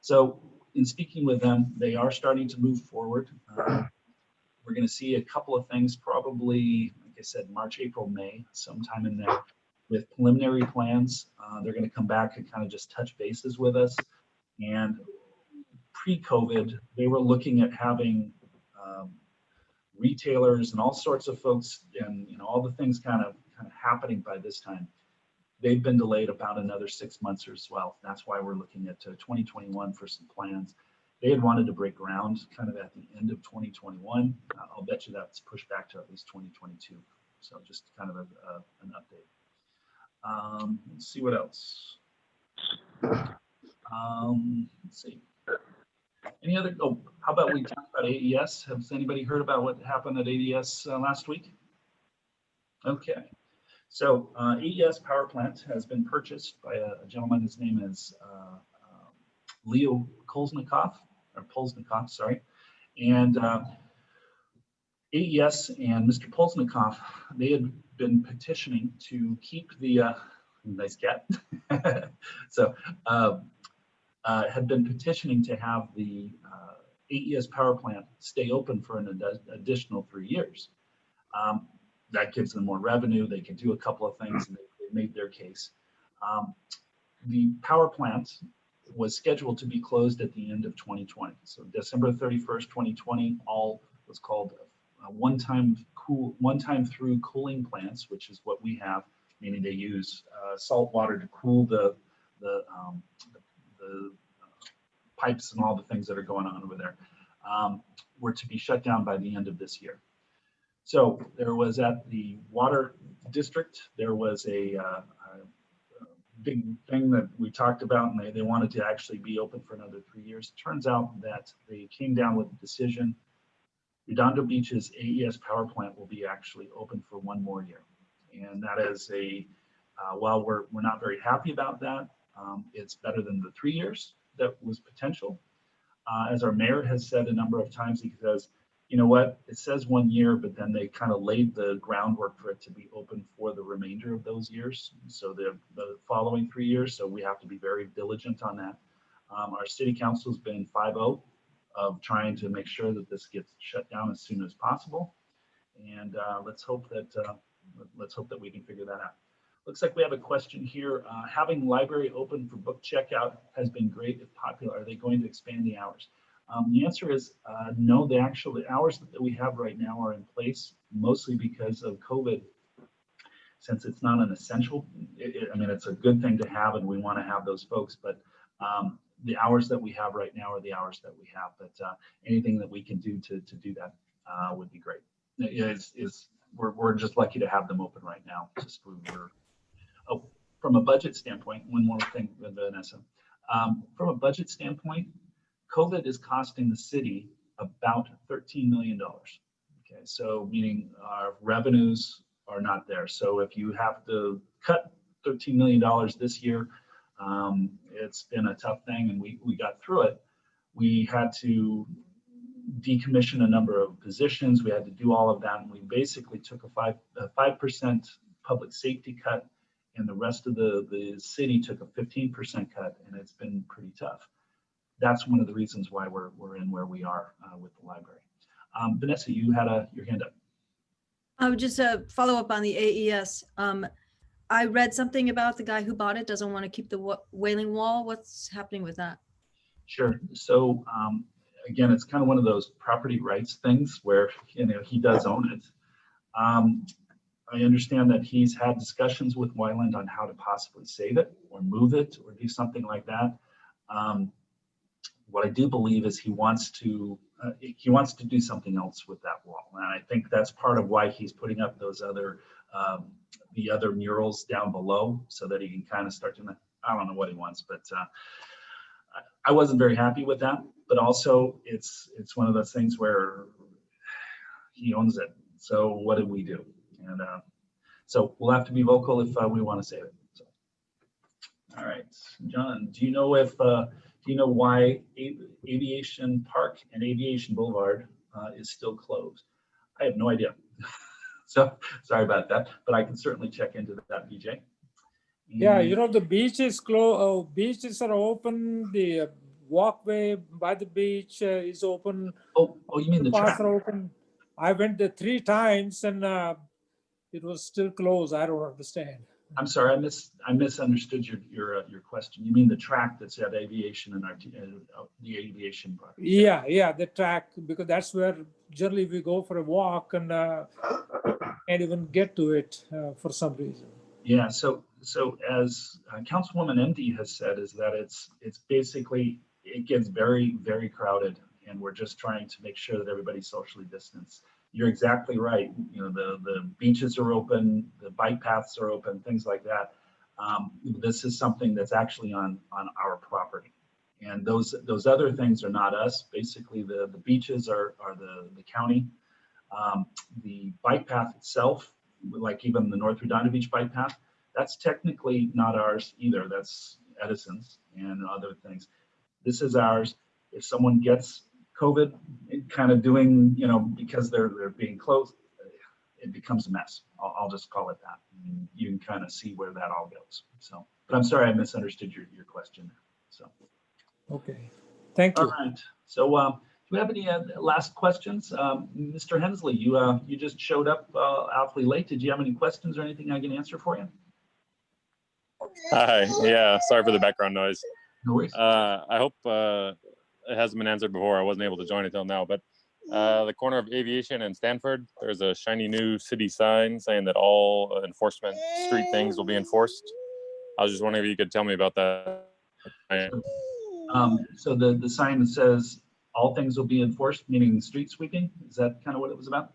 S1: So in speaking with them, they are starting to move forward. We're going to see a couple of things, probably, like I said, March, April, May, sometime in there. with preliminary plans. They're going to come back and kind of just touch bases with us. And pre-COVID, they were looking at having retailers and all sorts of folks and all the things kind of happening by this time. They've been delayed about another 6 months as well. That's why we're looking at 2021 for some plans. They had wanted to break ground kind of at the end of 2021. I'll bet you that's pushed back to at least 2022. So just kind of an update. Let's see what else. Let's see. Any other, how about we talk about AES? Has anybody heard about what happened at AES last week? Okay. So AES power plant has been purchased by a gentleman. His name is Leo Polznikov, sorry. And AES and Mr. Polznikov, they had been petitioning to keep the, nice cat. So had been petitioning to have the AES power plant stay open for an additional 3 years. That gives them more revenue. They can do a couple of things, and they made their case. The power plant was scheduled to be closed at the end of 2020. So December 31st, 2020, all was called one-time through cooling plants, which is what we have, meaning they use salt water to cool the pipes and all the things that are going on over there, were to be shut down by the end of this year. So there was at the water district, there was a big thing that we talked about, and they wanted to actually be open for another 3 years. It turns out that they came down with a decision. Redondo Beach's AES power plant will be actually open for 1 more year. And that is while we're not very happy about that, it's better than the 3 years that was potential. As our mayor has said a number of times, he says, you know what, it says 1 year, but then they kind of laid the groundwork for it to be open for the remainder of those years. So the following 3 years, so we have to be very diligent on that. Our city council has been 5-0 of trying to make sure that this gets shut down as soon as possible. And let's hope that we can figure that out. Looks like we have a question here. Having library open for book checkout has been great if popular. Are they going to expand the hours? The answer is no. The actual hours that we have right now are in place mostly because of COVID. Since it's not an essential, I mean, it's a good thing to have, and we want to have those folks. But the hours that we have right now are the hours that we have. But anything that we can do to do that would be great. We're just lucky to have them open right now. From a budget standpoint, one more thing, Vanessa. From a budget standpoint, COVID is costing the city about $13 million. Okay, so meaning our revenues are not there. So if you have to cut $13 million this year, it's been a tough thing, and we got through it. We had to decommission a number of positions. We had to do all of that, and we basically took a 5% public safety cut, and the rest of the city took a 15% cut, and it's been pretty tough. That's one of the reasons why we're in where we are with the library. Vanessa, you had your hand up.
S3: I would just follow up on the AES. I read something about the guy who bought it doesn't want to keep the Wailing Wall. What's happening with that?
S1: Sure. So again, it's kind of one of those property rights things where he does own it. I understand that he's had discussions with Wyland on how to possibly save it or move it or do something like that. What I do believe is he wants to do something else with that wall, and I think that's part of why he's putting up those other the other murals down below, so that he can kind of start doing that. I don't know what he wants, but I wasn't very happy with that. But also, it's one of those things where he owns it. So what do we do? And so we'll have to be vocal if we want to save it. So, all right, John, do you know why Aviation Park and Aviation Boulevard is still closed? I have no idea. So sorry about that, but I can certainly check into that, BJ.
S4: Yeah, the beach is closed. Beaches are open. The walkway by the beach is open.
S1: Oh, you mean the track?
S4: Are open. I went there 3 times and it was still closed. I don't understand.
S1: I'm sorry, I misunderstood your question. You mean the track that's at aviation and the aviation part?
S4: Yeah, the track, because that's where generally we go for a walk and can't even get to it for some reason.
S1: Yeah, so as Councilwoman MD has said, is that it's basically, it gets very, very crowded, and we're just trying to make sure that everybody's socially distanced. You're exactly right. You know, the beaches are open, the bike paths are open, things like that. This is something that's actually on our property, and those other things are not us. Basically, the beaches are the county. The bike path itself, like even the North Redondo Beach bike path, that's technically not ours either. That's Edison's and other things. This is ours. If someone gets COVID, kind of doing, you know, because they're being closed, it becomes a mess. I'll just call it that. I mean, you can kind of see where that all goes. So, but I'm sorry I misunderstood your question there. So,
S4: okay, thank you.
S1: All right. So, do we have any last questions? Mr. Hensley, you just showed up awfully late. Did you have any questions or anything I can answer for you?
S14: Hi. Yeah. Sorry for the background noise.
S1: No worries.
S14: I hope it hasn't been answered before. I wasn't able to join until now, but the corner of Aviation and Stanford, there's a shiny new city sign saying that all enforcement street things will be enforced. I was just wondering if you could tell me about that.
S1: So the sign that says all things will be enforced, meaning street sweeping, is that kind of what it was about?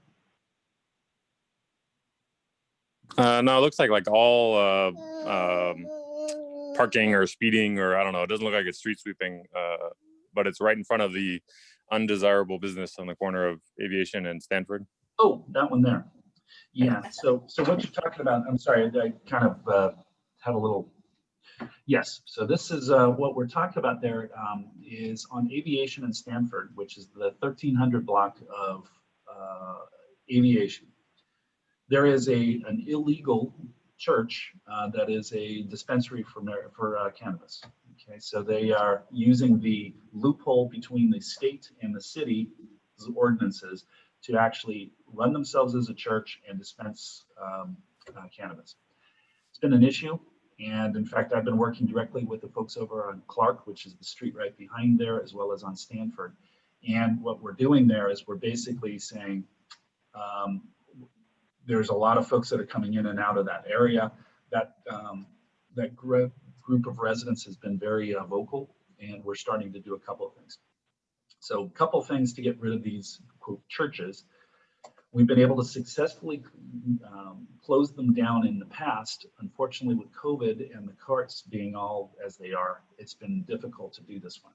S14: No, it looks like all parking or speeding, or I don't know. It doesn't look like it's street sweeping, but it's right in front of the undesirable business on the corner of Aviation and Stanford.
S1: Oh, that one there. Yeah. So what you're talking about? I'm sorry, I kind of have a little. Yes. So this is what we're talking about. There is on Aviation and Stanford, which is the 1300 block of Aviation. There is an illegal church that is a dispensary for cannabis. Okay, so they are using the loophole between the state and the city's ordinances to actually run themselves as a church and dispense cannabis. It's been an issue, and in fact, I've been working directly with the folks over on Clark, which is the street right behind there, as well as on Stanford. And what we're doing there is we're basically saying, there's a lot of folks that are coming in and out of that area. That group of residents has been very vocal, and we're starting to do a couple of things. So a couple of things to get rid of these quote churches. We've been able to successfully close them down in the past. Unfortunately, with COVID and the courts being all as they are, it's been difficult to do this one.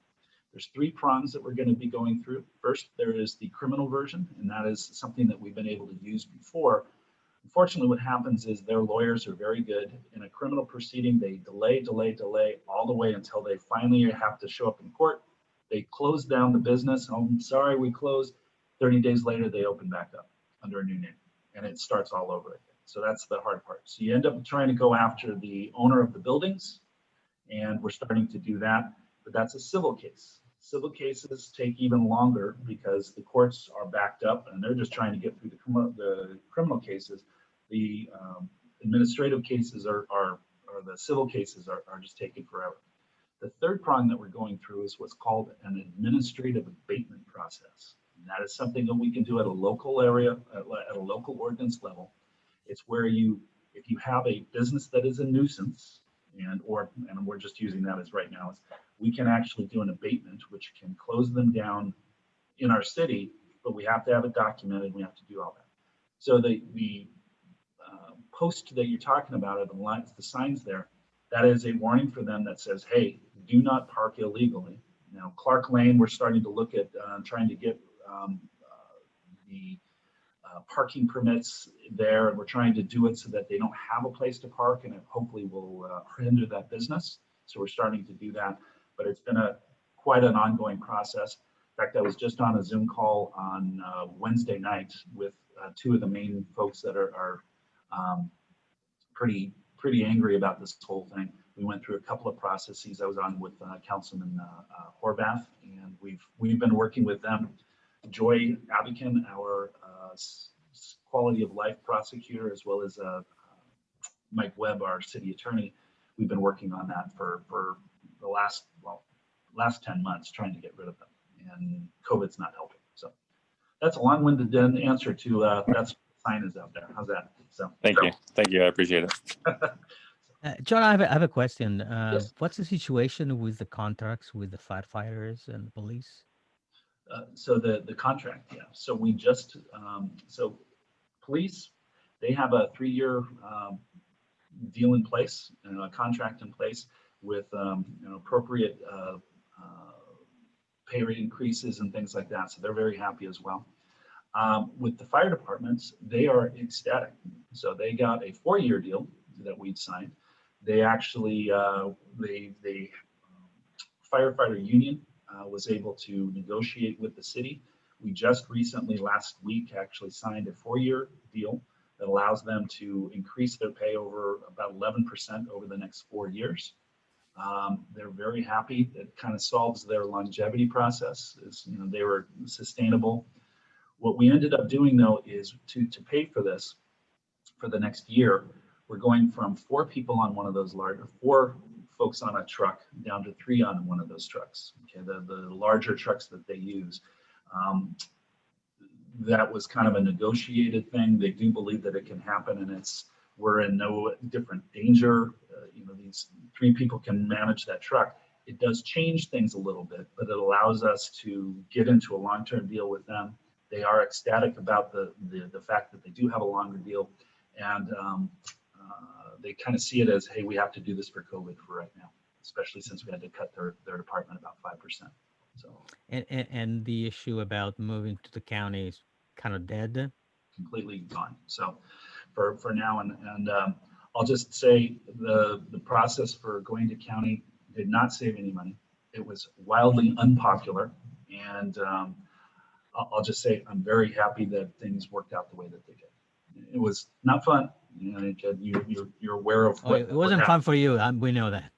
S1: There's 3 prongs that we're going to be going through. First, there is the criminal version, and that is something that we've been able to use before. Unfortunately, what happens is their lawyers are very good. In a criminal proceeding, they delay all the way until they finally have to show up in court. They close down the business. Oh, I'm sorry, we closed. 30 days later, they open back up under a new name, and it starts all over again. So that's the hard part. So you end up trying to go after the owner of the buildings, and we're starting to do that, but that's a civil case. Civil cases take even longer because the courts are backed up and they're just trying to get through the criminal cases. The administrative cases or the civil cases are just taking forever. The third prong that we're going through is what's called an administrative abatement process. And that is something that we can do at a local area, at a local ordinance level. It's where if you have a business that is a nuisance, and we're just using that as right now, we can actually do an abatement, which can close them down in our city, but we have to have it documented. We have to do all that. So the post that you're talking about, the signs there, that is a warning for them that says, hey, do not park illegally. Now, Clark Lane, we're starting to look at trying to get the parking permits there, and we're trying to do it so that they don't have a place to park, and it hopefully will hinder that business. So we're starting to do that, but it's been quite an ongoing process. In fact, I was just on a Zoom call on Wednesday night with 2 of the main folks that are pretty angry about this whole thing. We went through a couple of processes. I was on with Councilman Horvath, and we've been working with them. Joy Abikin, our quality of life prosecutor, as well as Mike Webb, our city attorney, we've been working on that for the last 10 months, trying to get rid of them, and COVID's not helping. So that's a long-winded answer to that's sign is out there. How's that? So
S14: Thank you. I appreciate it.
S2: John, I have a question.
S1: Yes.
S2: What's the situation with the contracts with the firefighters and the police?
S1: So the contract, yeah. So we just so police, they have a 3-year deal in place and a contract in place with appropriate pay rate increases and things like that. So they're very happy as well. With the fire departments, they are ecstatic. So they got a 4-year deal that we'd signed. They actually, the firefighter union was able to negotiate with the city. We just recently, last week, actually signed a 4-year deal that allows them to increase their pay over about 11% over the next 4 years. They're very happy. It kind of solves their longevity process. They were sustainable. What we ended up doing though is to pay for this for the next year, we're going from 4 people on one of those 4 folks on a truck down to 3 on one of those trucks. Okay, the larger trucks that they use. That was kind of a negotiated thing. They do believe that it can happen, and we're in no different danger. These 3 people can manage that truck. It does change things a little bit, but it allows us to get into a long-term deal with them. They are ecstatic about the fact that they do have a longer deal, and they kind of see it as, hey, we have to do this for COVID for right now, especially since we had to cut their department about 5%. So
S2: and the issue about moving to the county is kind of dead.
S1: Completely gone. So for now, and I'll just say the process for going to county did not save any money. It was wildly unpopular, and I'll just say I'm very happy that things worked out the way that they did. It was not fun. You're aware of what,
S2: it wasn't fun for you. We know that.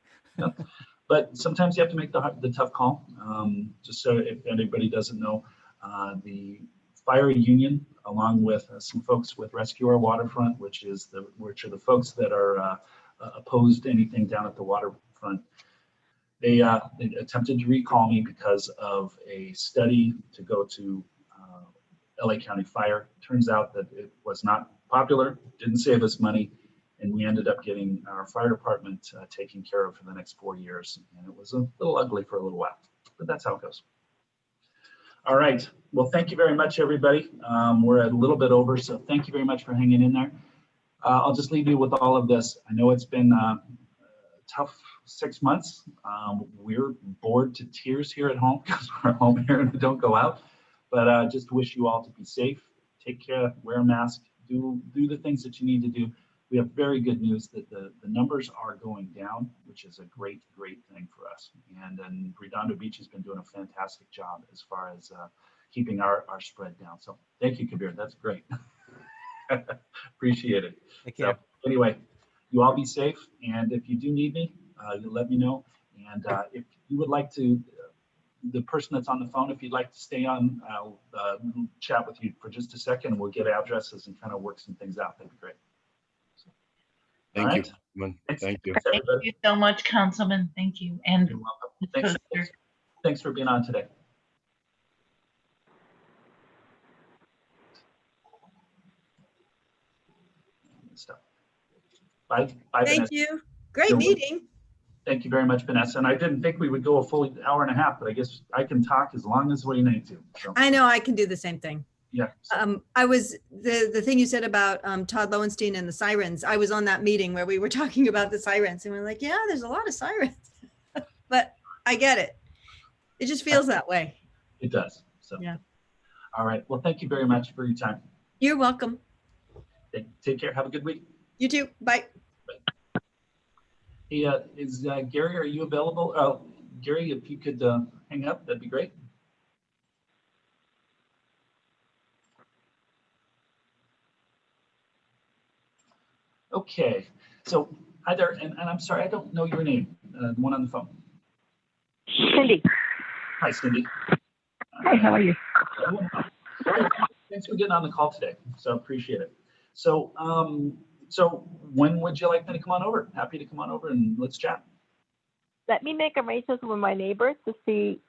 S1: But sometimes you have to make the tough call. Just so if anybody doesn't know, the fire union, along with some folks with Rescue Our Waterfront, which are the folks that are opposed to anything down at the waterfront, they attempted to recall me because of a study to go to LA County Fire. Turns out that it was not popular, didn't save us money, and we ended up getting our fire department taken care of for the next 4 years. And it was a little ugly for a little while, but that's how it goes. All right. Well, thank you very much, everybody. We're a little bit over, so thank you very much for hanging in there. I'll just leave you with all of this. I know it's been a tough 6 months. We're bored to tears here at home because we're home here and we don't go out. But just wish you all to be safe, take care, wear a mask, do the things that you need to do. We have very good news that the numbers are going down, which is a great thing for us. And Redondo Beach has been doing a fantastic job as far as keeping our spread down. So thank you, Kabir. That's great. Appreciate it. So anyway, you all be safe. And if you do need me, you let me know. And if you would like to, the person that's on the phone, if you'd like to stay on, I'll chat with you for just a second. We'll get addresses and kind of work some things out. That'd be great.
S11: Thank you. Thank you.
S5: Thank you so much, Councilman. Thank you. And
S1: you're welcome. Thanks for being on today. Bye.
S3: Thank you. Great meeting.
S1: Thank you very much, Vanessa. And I didn't think we would go a full hour and a half, but I guess I can talk as long as we need to. So.
S3: I know I can do the same thing.
S1: Yeah.
S3: I was the thing you said about Todd Lowenstein and the sirens. I was on that meeting where we were talking about the sirens, and we're like, yeah, there's a lot of sirens, but I get it. It just feels that way.
S1: It does. So
S3: yeah.
S1: All right. Well, thank you very much for your time.
S3: You're welcome.
S1: Take care. Have a good week.
S3: You too. Bye.
S1: Hey, is Gary? Are you available? Gary, if you could hang up, that'd be great. Okay, so hi there, and I'm sorry, I don't know your name, the one on the phone.
S13: Cindy.
S1: Hi, Cindy.
S13: Hi, how are you?
S1: Thanks for getting on the call today, so appreciate it. So, so when would you like me to come on over? Happy to come on over and let's chat.
S13: Let me make arrangements with my neighbors to see,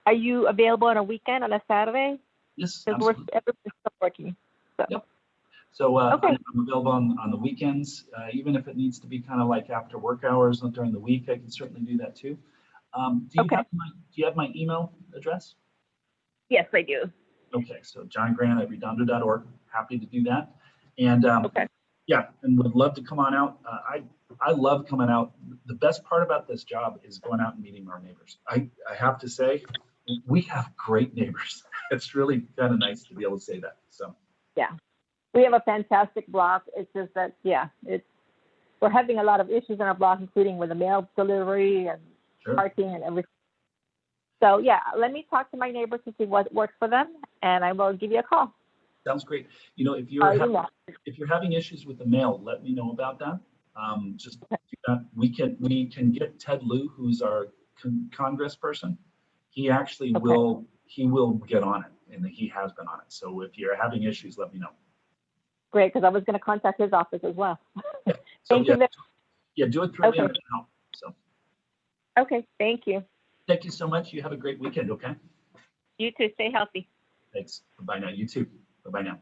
S13: are you available on a weekend, on a Saturday?
S1: Yes,
S13: Because
S1: absolutely.
S13: everybody's still working. So.
S1: Yep. So
S13: Okay.
S1: I'm available on the weekends, even if it needs to be kind of like after work hours, not during the week, I can certainly do that too. Do you have my email address?
S13: Yes, I do.
S1: Okay, so johngrant@redondo.org. Happy to do that. And
S13: Okay.
S1: yeah, and would love to come on out. I love coming out. The best part about this job is going out and meeting our neighbors. I have to say, we have great neighbors. It's really kind of nice to be able to say that. So
S13: Yeah. We have a fantastic block. It's just that, yeah, we're having a lot of issues in our block, including with the mail delivery and
S1: sure.
S13: parking and everything. So yeah, let me talk to my neighbors to see what works for them, and I will give you a call.
S1: Sounds great. You know, if you're having issues with the mail, let me know about that. Just we can get Ted Lieu, who's our congressperson. He actually will get on it, and he has been on it. So if you're having issues, let me know.
S13: Great, because I was going to contact his office as well.
S1: Yeah. So
S13: Thank you.
S1: Yeah, do it through me.
S13: Okay.
S1: So.
S13: Okay, thank you.
S1: Thank you so much. You have a great weekend, okay?
S13: You too. Stay healthy.
S1: Thanks. Bye now. You too. Bye-bye now.